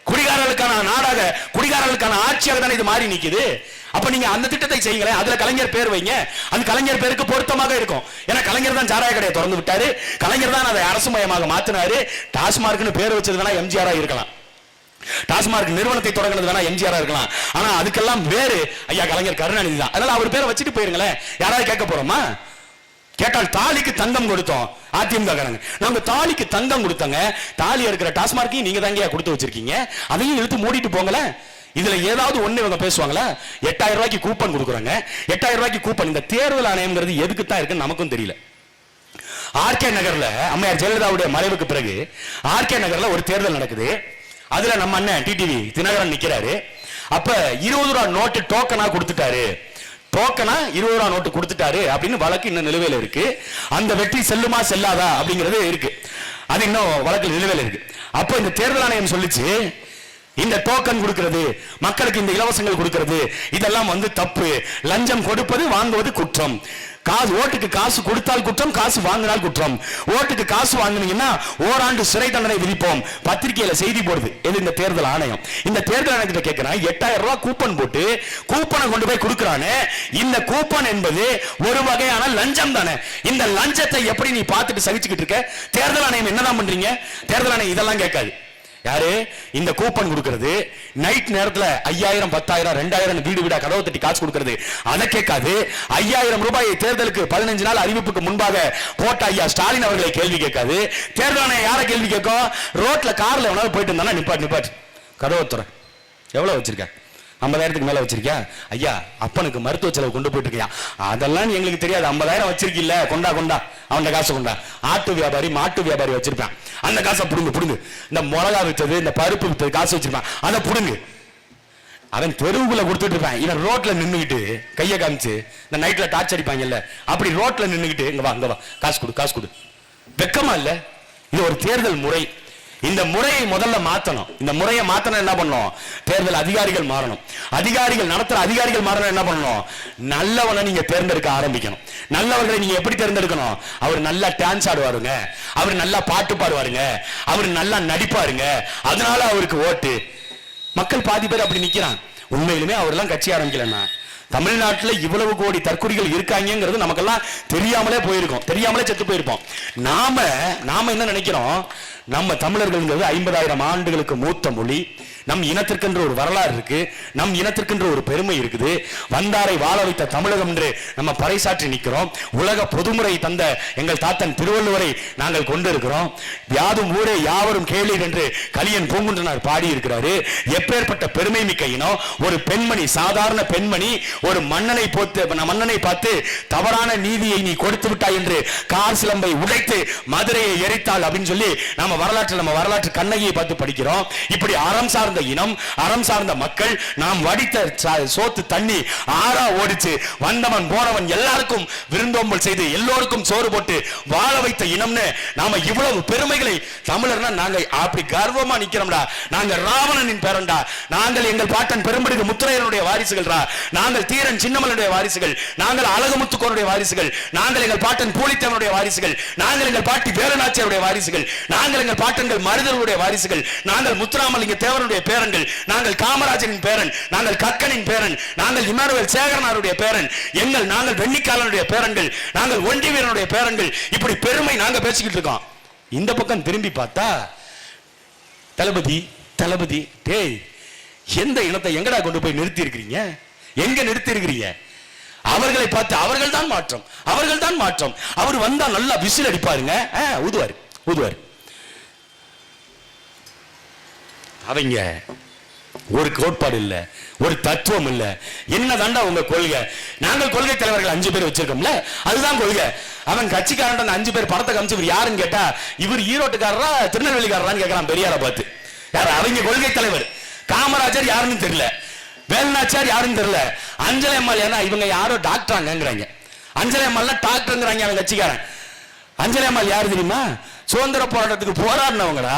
குடிகாரர்களுக்கான நாடாக, குடிகாரர்களுக்கான ஆட்சியாக தானே இது மாறி நிக்குது. அப்ப நீங்க அந்த திட்டத்தை செய்யுங்களேன், அதுல கலைஞர் பேர் வைங்க, அது கலைஞர் பேருக்கு பொருத்தமாக இருக்கும். ஏன்னா கலைஞர் தான் சாராய கடையை திறந்து விட்டாரு, கலைஞர் தான் அதை அரசு மயமாக மாத்தினாரு. டாஸ்மார்க்னு பேர் வச்சது வேணா எம்ஜிஆரா இருக்கலாம், டாஸ்மார்க் நிறுவனத்தை தொடங்கினது வேணா எம்ஜிஆரா இருக்கலாம், ஆனா அதுக்கெல்லாம் வேறு ஐயா கலைஞர் கருணாநிதி தான். அதனால அவர் பேரை வச்சுட்டு போயிருங்களேன், யாராவது கேட்க போறோமா? கேட்டால் தாலிக்கு தங்கம் கொடுத்தோம் அதிமுக. நாங்க தாலிக்கு தங்கம் கொடுத்தங்க, தாலி இருக்கிற டாஸ்மார்க்கையும் நீங்க தாங்க கொடுத்து வச்சிருக்கீங்க, அதையும் இழுத்து மூடிட்டு போங்களே. இதுல ஏதாவது ஒண்ணு இவங்க பேசுவாங்களா? 8000 ரூபாய்க்கு கூப்பன் கொடுக்குறாங்க, 8000 ரூபாய்க்கு கூப்பன். இந்த தேர்தல் ஆணையம்ங்கிறது எதுக்கு தான் இருக்குன்னு நமக்கும் தெரியல. ஆர்கே நகர்ல அம்மையார் ஜெயலலிதாவுடைய மறைவுக்கு பிறகு ஆர்கே நகர்ல ஒரு தேர்தல் நடக்குது. அதுல நம்ம அண்ணன் டிடிவி தினகரன் நிக்கிறாரு. அப்ப 20 ரூபா நோட்டு டோக்கனா கொடுத்துட்டாரு, டோக்கனா 20 ரூபா நோட்டு கொடுத்துட்டாரு அப்படின்னு வழக்கு இன்னும் நிலுவையில் இருக்கு. அந்த வெற்றி செல்லுமா செல்லாதா அப்படிங்கிறது இருக்கு, அது இன்னும் வழக்கில் நிலுவையில் இருக்கு. அப்ப இந்த தேர்தல் ஆணையம் சொல்லிச்சு, இந்த டோக்கன் கொடுக்கிறது, மக்களுக்கு இந்த இலவசங்கள் கொடுக்கிறது, இதெல்லாம் தப்பு, லஞ்சம் கொடுப்பது வாங்குவது குற்றம், காசு ஓட்டுக்கு காசு கொடுத்தால் குற்றம், காசு வாங்கினால் குற்றம், ஓட்டுக்கு காசு வாங்கினீங்கன்னா ஓராண்டு சிறை தண்டனை விதிப்போம். பத்திரிகையில செய்தி போடுது எது? இந்த தேர்தல் ஆணையம். இந்த தேர்தல் ஆணையத்தை கேட்கிறான், 8000 ரூபாய் கூப்பன் போட்டு கூப்பனை கொண்டு போய் கொடுக்கிறானே, இந்த கூப்பன் என்பது ஒரு வகையான லஞ்சம் தானே. இந்த லஞ்சத்தை எப்படி நீ பார்த்துட்டு சகிச்சுக்கிட்டு இருக்க? தேர்தல் ஆணையம் என்னதான் பண்றீங்க? தேர்தல் ஆணையம் இதெல்லாம் கேட்காது. யாரு இந்த கூப்பன் கொடுக்கிறது, நைட் நேரத்துல 5000 10,000 2000 வீடு வீடா கதவு தட்டி காசு கொடுக்கிறது, அதை கேட்காது. 5000 ரூபாயை தேர்தலுக்கு 15 நாள் அறிவிப்புக்கு முன்பாக போட்ட ஐயா ஸ்டாலின் அவர்களை கேள்வி கேட்காது. தேர்தல் ஆணையம் யாரை கேள்வி கேட்கும்? ரோட்ல கார்ல எவனாவது போயிட்டு இருந்தானா நிப்பாட்டு கதவு துறை, எவ்வளவு வச்சிருக்க? 50,000க்கு மேல வச்சிருக்கியா? ஐயா அப்பனுக்கு மருத்துவ செலவு கொண்டு போயிட்டு இருக்கியா? அதெல்லாம் எங்களுக்கு தெரியாது. 50,000 வச்சிருக்கில்ல, கொண்டா அவன் காசு கொண்டா. ஆட்டு வியாபாரி மாட்டு வியாபாரி வச்சிருப்பான், அந்த காசை புடுங்கு. இந்த மிளகா வித்தது, இந்த பருப்பு வித்தது காசு வச்சிருப்பான், அதை புடுங்கு. அவன் தெருவுக்குள்ள கொடுத்துட்டு இருப்பான், இவன் ரோட்ல நின்னுகிட்டு கையை காமிச்சு, இந்த நைட்ல டார்ச் அடிப்பாங்கல்ல, அப்படி ரோட்ல நின்னுகிட்டு இங்க வா காசு கொடு. வெக்கமா இல்ல? இது ஒரு தேர்தல் முறை. இந்த முறையை முதல்ல மாத்தணும். இந்த முறையை மாத்தணும் என்ன பண்ணணும்? தேர்தல் அதிகாரிகள் மாறணும். அதிகாரிகள் நடத்துற அதிகாரிகள் மாறணும். என்ன பண்ணணும்? நல்லவனை நீங்க தேர்ந்தெடுக்க ஆரம்பிக்கணும். நல்லவர்களை நீங்க எப்படி தேர்ந்தெடுக்கணும்? அவர் நல்லா டான்ஸ் ஆடுவாருங்க, அவர் நல்லா பாட்டு பாடுவாருங்க, அவர் நல்லா நடிப்பாருங்க, அதனால அவருக்கு ஓட்டு. மக்கள் பாதி பேர் அப்படி நிக்கிறான். உண்மையிலுமே அவரெல்லாம் கட்சி ஆரம்பிக்கலன்னா தமிழ்நாட்டில் இவ்வளவு கோடி தற்குறிகள் இருக்காங்கிறது நமக்கெல்லாம் தெரியாமலே போயிருக்கோம், தெரியாமலே செத்து போயிருப்போம். நாம என்ன நினைக்கிறோம்? நம்ம தமிழர்கள் 50,000 ஆண்டுகளுக்கு மூத்த மொழி, நம் இனத்திற்கென்ற ஒரு வரலாறு இருக்கு, நம் இனத்திற்கென்ற ஒரு பெருமை இருக்குது. வந்தாரை வாழ வைத்த தமிழகம் என்று நம்ம பறைசாற்றி நிற்கிறோம். உலக பொதுமுறை தந்த எங்கள் தாத்தன் திருவள்ளுவரை நாங்கள் கொண்டிருக்கிறோம். யாதும் ஊரே யாவரும் கேளீர் என்று கலியன் பூங்குன்றனார் பாடி இருக்கிறாரு. எப்பேற்பட்ட பெருமை மிக்க இனம்! ஒரு பெண்மணி, சாதாரண பெண்மணி, ஒரு மன்னனை பார்த்து தவறான நீதியை நீ கொடுத்து விட்டாய் என்று கார் சிலம்பை உடைத்து மதுரையை எரித்தாள் அப்படின்னு சொல்லி நம்ம வரலாற்று கண்ணகியை பார்த்து படிக்கிறோம். இப்படி அறம் சார்ந்த இனம், அறம் சார்ந்த மக்கள், நாம் வடித்த சோத்து தண்ணி ஆறா ஓடிச்சு, வந்தவன் போனவன் எல்லாருக்கும் விருந்தோம்பல் செய்து எல்லோருக்கும் சோறு போட்டு வாழ வைத்த இனம்னு நாம இவ்வளவு பெருமைகளை தமிழர்னா நாங்க அப்படி கர்வமா நிக்கிறோம்டா. நாங்க ராவணனின் பேரன்டா, நாங்கள் எங்கள் பாட்டன் பெரும்படுகு முத்துரையனுடைய வாரிசுகள்டா, நாங்கள் தீரன் சின்னமனுடைய வாரிசுகள், நாங்கள் அழகுமுத்துக்கோனுடைய வாரிசுகள், நாங்கள் எங்கள் பாட்டன் பூலித்தேவனுடைய வாரிசுகள், நாங்கள் எங்கள் பாட்டி வேலுநாச்சியாருடைய வாரிசுகள், நாங்கள் எங்கள் பாட்டன்கள் மருதருடைய வாரிசுகள், நாங்கள் முத்துராமலிங்க தேவனுடைய பேரன்கள், நாங்கள் காமராஜரின் பேரன், நாங்கள் கக்கனின் பேரன், நாங்கள் இமானுவேல் சேகரனாருடைய பேரன், நாங்கள் வெண்ணிக்காலனுடைய பேரன்கள், நாங்கள் ஒண்டி வீரனுடைய பேரன்கள். இப்படி பெருமை நாங்க பேசிக்கிட்டு இருக்கோம். இந்த பக்கம் திரும்பி பார்த்தா தளபதி டேய், எந்த இனத்தை எங்கடா கொண்டு போய் நிறுத்தி இருக்கிறீங்க? எங்க நிறுத்தி இருக்கிறீங்க? அவர்களை பார்த்து அவர்கள் தான் மாற்றம். அவர் வந்தா நல்லா விசில் அடிப்பாருங்க, ஊதுவாரு. அவங்க ஒரு கோட்பாடு இல்ல, ஒரு தத்துவம் இல்ல. என்ன தாண்டா உங்க கொள்கை? நாங்கள் கொள்கை தலைவர்கள் 5 பேர் வச்சிருக்கோம்ல, அதுதான் கொள்கை. அவன் கட்சிக்காரன் அந்த 5 பேர் படத்தை காமிச்சு இவர் யாருன்னு கேட்டா இவர் ஈரோட்டுக்காரரா திருநெல்வேலிக்காரரான்னு கேட்கறான் பெரியார பார்த்து. யார் அவங்க கொள்கை தலைவர்? காமராஜர் யாருன்னு தெரியல, வேலுநாச்சியார் யாருன்னு தெரியல, அஞ்சலி அம்மாள் ஏன்னா இவங்க யாரோ டாக்டராங்கிறாங்க. அஞ்சலி அம்மாள் டாக்டருங்கிறாங்க அவன் கட்சிக்காரன். அஞ்சலி அம்மாள் யாரு தெரியுமா? சுதந்திர போராட்டத்துக்கு போராடினவங்களா.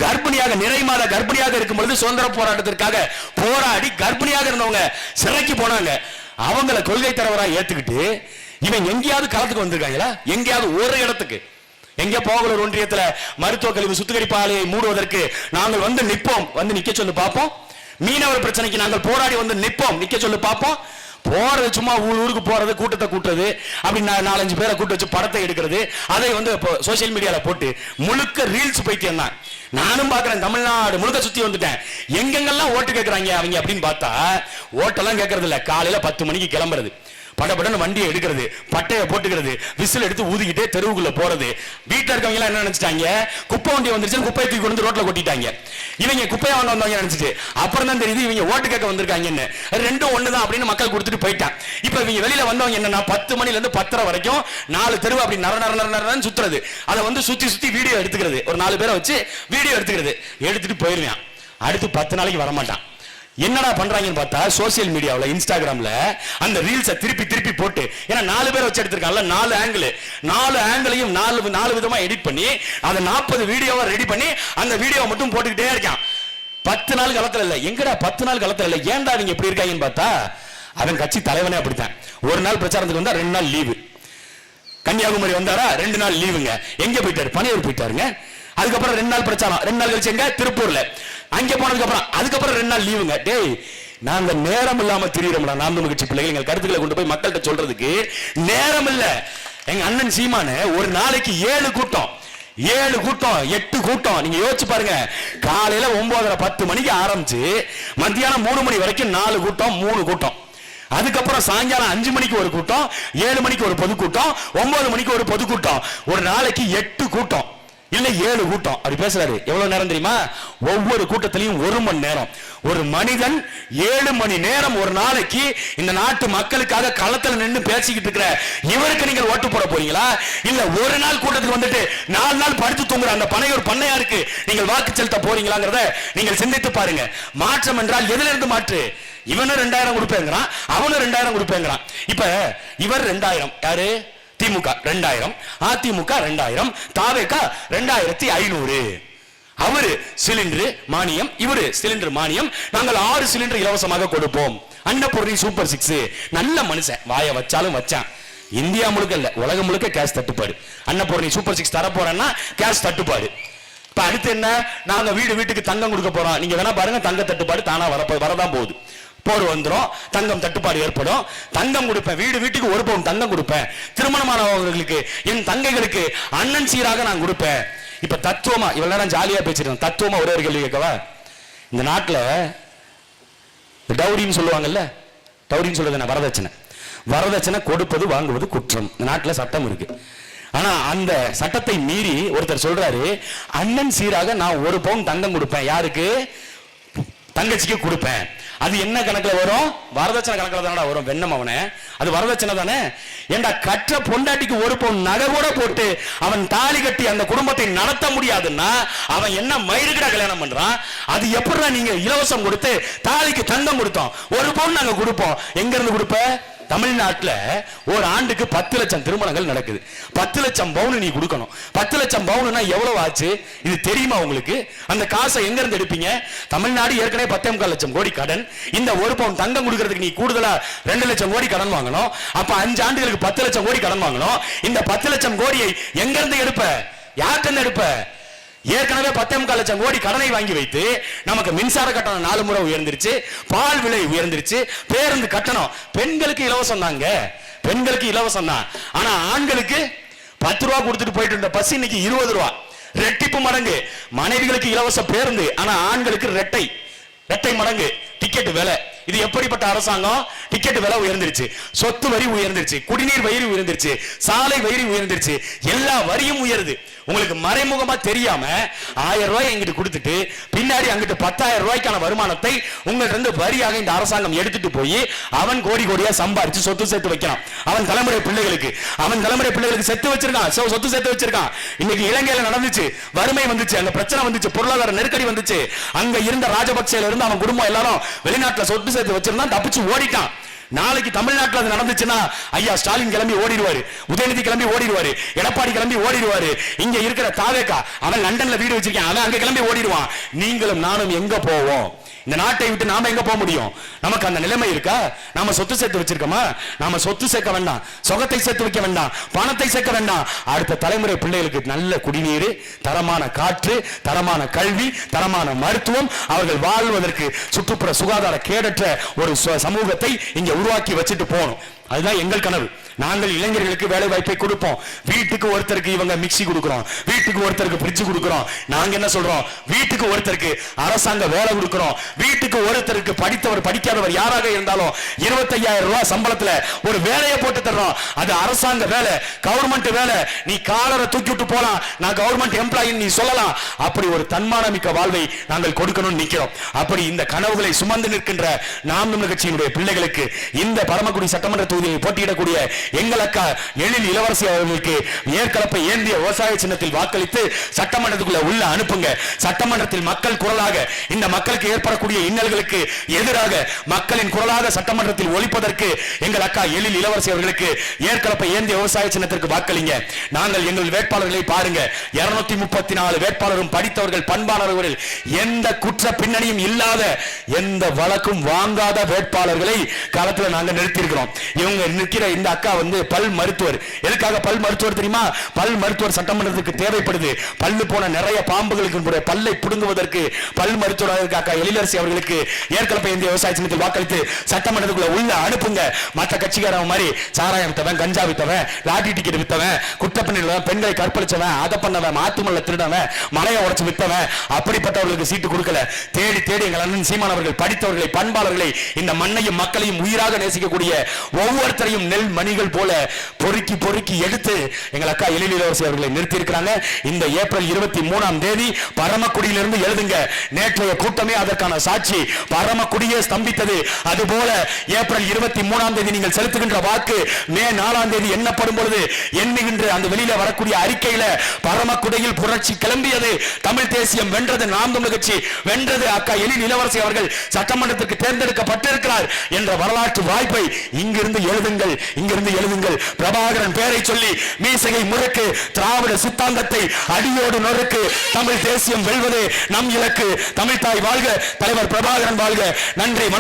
கர்ப்பிணியாக நிறை மாத கர்ப்பிணியாக இருக்கும் பொழுது சுதந்திர போராட்டத்திற்காக போராடி கர்ப்பிணியாக இருந்தவங்க சிறைக்கு போனாங்க. அவங்கள கொள்கை தலைவராக ஏத்துக்கிட்டு இவன் எங்கேயாவது களத்துக்கு வந்திருக்காங்களா? எங்கேயாவது ஒரு இடத்துக்கு? எங்க போகலூர் ஒன்றியத்துல மருத்துவ கழிவு சுத்திகரிப்பு ஆலையை மூடுவதற்கு நாங்கள் வந்து நிற்போம், வந்து நிக்க சொல்லு பார்ப்போம். மீனவர் பிரச்சனைக்கு நாங்கள் போராடி வந்து நிற்போம், நிக்க சொல்லு பார்ப்போம். போறது சும்மா ஊருக்கு போறது, கூட்டத்தை கூட்டுறது, அப்படி 4-5 பேரை கூட்டு வச்சு படத்தை எடுக்கிறது, அதை வந்து சோசியல் மீடியால போட்டு முழுக்க ரீல்ஸ் பைத்தியம் தான். நானும் பாக்குறேன், தமிழ்நாடு முழுக்க சுத்தி வந்துட்டேன். எங்கெங்கெல்லாம் ஓட்டு கேட்கறாங்க அவங்க அப்படின்னு பார்த்தா ஓட்டெல்லாம் கேட்கறது இல்ல. காலையில 10 மணிக்கு கிளம்புறது, படப்படன்னு வண்டியை எடுக்கிறது, பட்டையை போட்டுக்கிறது, விசில் எடுத்து ஊதிக்கிட்டே தெருவுக்குள்ள போறது. வீட்டுல இருக்கவங்க எல்லாம் என்ன நினைச்சிட்டாங்க, குப்பை வண்டி வந்துருச்சு, குப்பையை தூக்கி கொண்டு ரோட்ல கொட்டிட்டாங்க. இவங்க குப்பையை வாங்க வந்தவங்க நினைச்சிட்டு அப்புறம் தான் தெரியுது இவங்க ஓட்டு கேட்க வந்திருக்காங்கன்னு. ரெண்டும் ஒண்ணுதான் அப்படின்னு மக்கள் கொடுத்துட்டு போயிட்டான். இப்ப இவங்க வெளியில வந்தவங்க என்னன்னா 10 மணில இருந்து 10:30 வரைக்கும் 4 தெருவு அப்படி நர சுத்துறது. அதை வந்து சுத்தி சுத்தி வீடியோ எடுத்துக்கிறது. ஒரு 4 பேரை வச்சு வீடியோ எடுத்துக்கிறது, எடுத்துட்டு போயிருவான். அடுத்து 10 நாளைக்கு வரமாட்டான். என்னடா பண்றாங்கன்னு பார்த்தா சோசியல் மீடியாவுல இன்ஸ்டாகிராம்ல அந்த ரீல்ஸை திருப்பி திருப்பி போட்டு, ஏன்னா 4 பேர் வச்சு எடுத்திருக்காங்கல்ல, 4 ஆங்கிளையும் 4 விதமா எடிட் பண்ணி அதை 40 வீடியோவா ரெடி பண்ணி அந்த வீடியோவை மட்டும் போட்டுக்கிட்டே இருக்கான். 10 நாள் களத்துல இல்ல. எங்கடா 10 நாள் களத்துல இல்ல? ஏன்டா நீங்க எப்படி இருக்காங்கன்னு பார்த்தா அவன் கட்சி தலைவனே அப்படித்தான். ஒரு நாள் பிரச்சாரத்துக்கு வந்தா 2 நாள் லீவு. கன்னியாகுமரி வந்தாரா 2 நாள் லீவுங்க. எங்க போயிட்டாரு? பனையூர் போயிட்டாருங்க. அதுக்கப்புறம் 2 நாள் பிரச்சாரம், 2 நாள் கழிச்சு எங்க திருப்பூர்ல. அங்க போனதுக்கு அப்புறம் அதுக்கப்புறம் 2 நாள் லீவுங்க. டேய், நாங்க நேரம் இல்லாம திரியிறோம்டா. நாம் தமிழ் கட்சி பிள்ளைகள் எங்கள் கருத்துக்களை கொண்டு போய் மக்கள்கிட்ட சொல்றதுக்கு நேரம் இல்ல. எங்க அண்ணன் சீமானு ஒரு நாளைக்கு 7 கூட்டம் 8 கூட்டம். நீங்க யோசிச்சு பாருங்க. காலையில 9:30-10 மணிக்கு ஆரம்பிச்சு மத்தியானம் 3 மணி வரைக்கும் 4 கூட்டம், 3 கூட்டம். அதுக்கப்புறம் சாயங்காலம் 5 மணிக்கு ஒரு கூட்டம், 7 மணிக்கு ஒரு பொதுக்கூட்டம், 9 மணிக்கு ஒரு பொதுக்கூட்டம். ஒரு நாளைக்கு 8 கூட்டம் இல்ல 7 கூட்டம். அப்படி பேசுறாரு. எவ்வளவு நேரம் தெரியுமா? ஒவ்வொரு கூட்டத்திலையும் 1 மணி நேரம். ஒரு மனிதன் 7 மணி நேரம் ஒரு நாளைக்கு இந்த நாட்டு மக்களுக்காக களத்தில் நின்று பேசிக்கிட்டு இருக்கிற இவருக்கு நீங்கள் ஓட்டு போட போறீங்களா? இல்ல ஒரு நாள் கூட்டத்துக்கு வந்துட்டு 4 நாள் படுத்து தூங்குற அந்த பனையூர் பண்ணையாருக்கு நீங்கள் வாக்கு செலுத்த போறீங்களாங்கிறத நீங்கள் சிந்தித்து பாருங்க. மாற்றம் என்றால் எதுல இருந்து மாற்று? இவனும் 2000 கொடுப்பேங்கிறான், அவனும் 2000 கொடுப்பேங்கிறான். இப்ப இவர் 2000, யாரு? திமுக 2000, அதிமுக 2000, தாவேகா 2500. அவரு சிலிண்டர் மானியம், இவரு சிலிண்டர் மானியம். நாங்கள் 6 சிலிண்டர் இலவசமாக கொடுப்போம். அன்னபூர்ணி சூப்பர் 6. நல்ல மனுஷன், வாய வச்சாலும் வச்சான். இந்தியா முழுக்க இல்ல, உலகம் முழுக்க கேஸ் தட்டுப்பாடு. அன்னபூர்ணி சூப்பர் 6 தர போறேன்னா கேஸ் தட்டுப்பாடு. இப்ப அடுத்து என்ன? நாங்க வீட்டுக்கு தங்கம் கொடுக்க போறோம். நீங்க வேணா பாருங்க, தங்க தட்டுப்பாடு தானா வரதான் போகுது. போர் வந்துரும், தங்கம் தட்டுப்பாடு ஏற்படும். தங்கம் கொடுப்பேன், வீட்டுக்கு 1 பவுன் தங்கம் கொடுப்பேன். திருமணமானவர்களுக்கு, என் தங்கைகளுக்கு அண்ணன் சீராக நான் கொடுப்பேன். இப்ப தத்துவமா இவ்வளவு நேரம் ஜாலியா பேசிருக்கேன். தத்துவமா ஒரே ஒரு கேள்வி கேட்கவா? இந்த நாட்டுல டவுரின்னு சொல்லுவாங்கல்ல, டவுரின்னு சொல்றது என்ன? வரதட்சணை கொடுப்பது வாங்குவது குற்றம். இந்த நாட்டுல சட்டம் இருக்கு. ஆனா அந்த சட்டத்தை மீறி ஒருத்தர் சொல்றாரு, அண்ணன் சீராக நான் 1 பவுன் தங்கம் கொடுப்பேன். யாருக்கு? தங்கச்சிக்கு கொடுப்பேன். அது என்ன கணக்குல வரும்? வரதட்சணை கணக்குல தானடா வரும். வெண்ணம் அவனே, அது வரதட்சணை தானே. ஏண்டா கற்ற பொண்டாட்டிக்கு 1 பவுன் நகை கூட போட்டு அவன் தாலி கட்டி அந்த குடும்பத்தை நடத்த முடியாதுன்னா அவன் என்ன மயிறுகிட கல்யாணம் பண்றான்? அது எப்படிடா நீங்க இலவசம் கொடுத்து தாலிக்கு தங்கம் கொடுத்தோம், 1 பவுன் நாங்க கொடுப்போம். எங்க இருந்து கொடுப்ப? தமிழ்நாட்டுல ஒரு ஆண்டுக்கு 10 லட்சம் திருமணங்கள் நடக்குது. 10 லட்சம் பவுன் நீ கொடுக்கணும். 10 லட்சம் பவுன்னா எவ்வளவு ஆச்சு? இது தெரியுமா உங்களுக்கு? அந்த காசை எங்க இருந்து எடுப்பீங்க? தமிழ்நாடு ஏற்கனவே 10.25 லட்சம் கோடி கடன். இந்த 1 பவுன் தங்கம் கொடுக்கறதுக்கு நீ கூடுதலா 2 லட்சம் கோடி கடன் வாங்கணும். அப்ப 5 ஆண்டுகளுக்கு 10 லட்சம் கோடி கடன் வாங்கணும். இந்த 10 லட்சம் கோடியை எங்க இருந்து எடுப்ப? யார்கிட்ட எடுப்ப? ஏற்கனவே 10.25 லட்சம் கோடி கடனை வாங்கி வைத்து நமக்கு மின்சார கட்டணம் 4 முறை உயர்ந்துருச்சு, பால் விலை உயர்ந்துருச்சு, பேருந்து கட்டணம். பெண்களுக்கு இலவசம் தாங்க, பெண்களுக்கு இலவசம் தான். ஆனா ஆண்களுக்கு 10 ரூபா கொடுத்துட்டு போயிட்டு இருந்த பஸ் இன்னைக்கு 20 ரூபா, ரெட்டிப்பு மடங்கு. மனைவிகளுக்கு இலவச பேருந்து, ஆனா ஆண்களுக்கு ரெட்டை மடங்கு டிக்கெட் விலை. இது எப்படிப்பட்ட அரசாங்கம்? டிக்கெட் விலை உயர்ந்துருச்சு, சொத்து வரி உயர்ந்துருச்சு, குடிநீர் வரி உயர்ந்துருச்சு, சாலை வரி உயர்ந்துருச்சு, எல்லா வரியும் உயருது. உங்களுக்கு மறைமுகமா தெரியாம 1000 ரூபாய் எங்கிட்டு கொடுத்துட்டு பின்னாடி அங்கிட்டு 10,000 ரூபாய்க்கான வருமானத்தை உங்கள்ட்ட இருந்து வரியாக இந்த அரசாங்கம் எடுத்துட்டு போய் அவன் கோடி கோடியா சம்பாரிச்சு சொத்து சேர்த்து வைக்கிறான். அவன் தலைமுறை பிள்ளைகளுக்கு செத்து வச்சிருக்கான், சொத்து சேர்த்து வச்சிருக்கான். இன்னைக்கு இலங்கையில நடந்துச்சு, வறுமை வந்துச்சு, அங்க பிரச்சனை வந்துச்சு, பொருளாதார நெருக்கடி வந்துச்சு. அங்க இருந்த ராஜபக்சேல இருந்து அவன் குடும்பம் எல்லாரும் வெளிநாட்டுல சொத்து சேர்த்து வச்சிருந்தான், தப்பிச்சு ஓடிட்டான். நாளைக்கு தமிழ்நாட்டில் அது நடந்துச்சுன்னா ஐயா ஸ்டாலின் கிளம்பி ஓடிடுவாரு, உதயநிதி கிளம்பி ஓடிடுவாரு, எடப்பாடி கிளம்பி ஓடிடுவாரு. இங்க இருக்கிற தாவேகா அவன் லண்டன்ல வீடு வச்சிருக்கான், அவன் அங்க கிளம்பி ஓடிடுவான். நீங்களும் நானும் எங்க போவோம்? இந்த நாட்டை விட்டு நாம எங்க போக முடியும்? நமக்கு அந்த நிலைமை இருக்கா? நாம சொத்து சேர்த்து வச்சிருக்கோமா? நாம சொத்து சேர்க்க வேண்டாம், சொகத்தை சேர்த்து வைக்க வேண்டாம், பணத்தை சேர்க்க வேண்டாம். அடுத்த தலைமுறை பிள்ளைகளுக்கு நல்ல குடிநீர், தரமான காற்று, தரமான கல்வி, தரமான மருத்துவம், அவர்கள் வாழ்வதற்கு சுற்றுப்புற சுகாதார கேடற்ற ஒரு சமூகத்தை இங்க உருவாக்கி வச்சுட்டு போகணும். அதுதான் எங்கள் கனவு. நாங்கள் இளைஞர்களுக்கு வேலை வாய்ப்பை கொடுப்போம். வீட்டுக்கு ஒருத்தருக்கு இவங்க மிக்சி கொடுக்கிறோம், வீட்டுக்கு ஒருத்தருக்கு ஃப்ரிட்ஜ் கொடுக்கிறோம். நாங்க என்ன சொல்றோம்? வீட்டுக்கு ஒருத்தருக்கு அரசாங்க வேலை கொடுக்கிறோம். வீட்டுக்கு ஒருத்தருக்கு படித்தவர் படிக்காதவர் யாராக இருந்தாலும் 25,000 ரூபாய் சம்பளத்துல ஒரு வேலையை போட்டு தர்றோம். அது அரசாங்க வேலை, கவர்மெண்ட் வேலை. நீ காலரை தூக்கி விட்டு போலாம், நான் கவர்மெண்ட் எம்ப்ளாயி நீ சொல்லலாம். அப்படி ஒரு தன்மானமிக்க வாழ்வை நாங்கள் கொடுக்கணும்னு நிக்கிறோம். அப்படி இந்த கனவுகளை சுமந்து நிற்கின்ற நாம் தமிழர் கட்சியினுடைய பிள்ளைகளுக்கு இந்த பரமக்குடி சட்டமன்ற தொகுதியில் போட்டியிடக்கூடிய எங்கள் அக்கா எழில் இளவரசி அவர்களுக்கு ஏற்கலப்பை ஏந்திய விவசாய சின்னத்தில் வாக்களித்து சட்டமன்றத்துக்குள்ள உள்ள அனுப்புங்க. சட்டமன்றத்தில் மக்கள் குரலாக இந்த மக்களுக்கு ஏற்படக்கூடிய இன்னல்களுக்கு எதிராக மக்களின் குரலாக சட்டமன்றத்தில் ஒலிப்பதற்கு எங்கள் அக்கா எழில் இளவரசி அவர்களுக்கு ஏற்கலப்பை ஏந்திய விவசாய சின்னத்திற்கு வாக்களிங்க. நாங்கள் எங்கள் வேட்பாளர்களை பாருங்க, 234 வேட்பாளரும் படித்தவர்கள், பண்பாளர்கள், எந்த குற்ற பின்னணியும் இல்லாத, எந்த வழக்கும் வாங்காத வேட்பாளர்களை களத்தில் நாங்கள் நிறுத்தியிருக்கிறோம். இவங்க நிற்கிற இந்த அக்கா பல் மருத்துவர். எதுக்காக பல் மருத்துவர் தெரியுமா? பல் மருத்துவர் சட்டமன்றத்துக்கு தேவைப்படுது. பல்லு போன நிறைய பாம்புகளுக்கு பல்லை புடுங்குவதற்கு பல் மருத்துவர் அக்கா எழிலரசி அவர்களுக்கு ஏற்கனவே இந்த விவசாய சின்னத்தில் வாக்களித்து சட்டமன்றத்துக்குள்ள உள்ள அனுப்புங்க. மற்ற கட்சிக்காரன் மாதிரி சாராயம் வித்தவன், கஞ்சா வித்தவன், லாட்டரி டிக்கெட் வித்தவன், குற்றப்பண்ணில் பெண்களை கற்பழிச்சவன், அதை பண்ணவன், மாத்துமல்ல திருடவன், மலையை உடைச்சு வித்தவன், அப்படிப்பட்டவர்களுக்கு சீட்டு கொடுக்கல. தேடி தேடி எங்கள் அண்ணன் சீமான் அவர்கள் படித்தவர்களை, பண்பாளர்களை, இந்த மண்ணையும் மக்களையும் உயிராக நேசிக்கக்கூடிய ஒவ்வொருத்தரையும் நெல் மணிகள் போல பொறுக்கி பொறுக்கி எடுத்து எங்கள் அக்கா எழில் இளவரசி அவர்களை நிறுத்தி இருக்கிறாங்க. இந்த ஏப்ரல் 23ஆம் தேதி பரமக்குடியிலிருந்து எழுதுங்க. நேற்றைய கூட்டமே அதற்கான சாட்சி. பரமக்குடியே ஸ்தம்பித்தது. அதுபோல ஏப்ரல் 23ஆம் தேதி நீங்கள் செலுத்துகின்ற வாக்கு மே 4ஆம் தேதி எண்ணப்படும் பொழுது எண்ணுகின்ற அந்த வெளியில வரக்கூடிய அறிக்கையில பரமக்குடியில் புரட்சி கிளம்பியது. தமிழ் தேசியம் வென்றது, நாம் தமிழர் கட்சி வென்றது, அக்கா எழில் இளவரசி அவர்கள் சட்டமன்றத்திற்கு தேர்ந்தெடுக்கப்பட்டிருக்கிறார் என்ற வரலாற்று வாய்ப்பை இங்கிருந்து எழுதுங்கள், இங்கிருந்து எழுதுங்கள். பிரபாகரன் பெயரை சொல்லி மீசையை முறுக்கு, திராவிட சித்தாந்தத்தை அடியோடு நொறுக்கு. தமிழ் தேசியம் வெல்வது நம் இலக்கு. தமிழ் தாய் வாழ்க, தலைவர் பிரபாகரன் வாழ்க. நன்றி, வணக்கம்.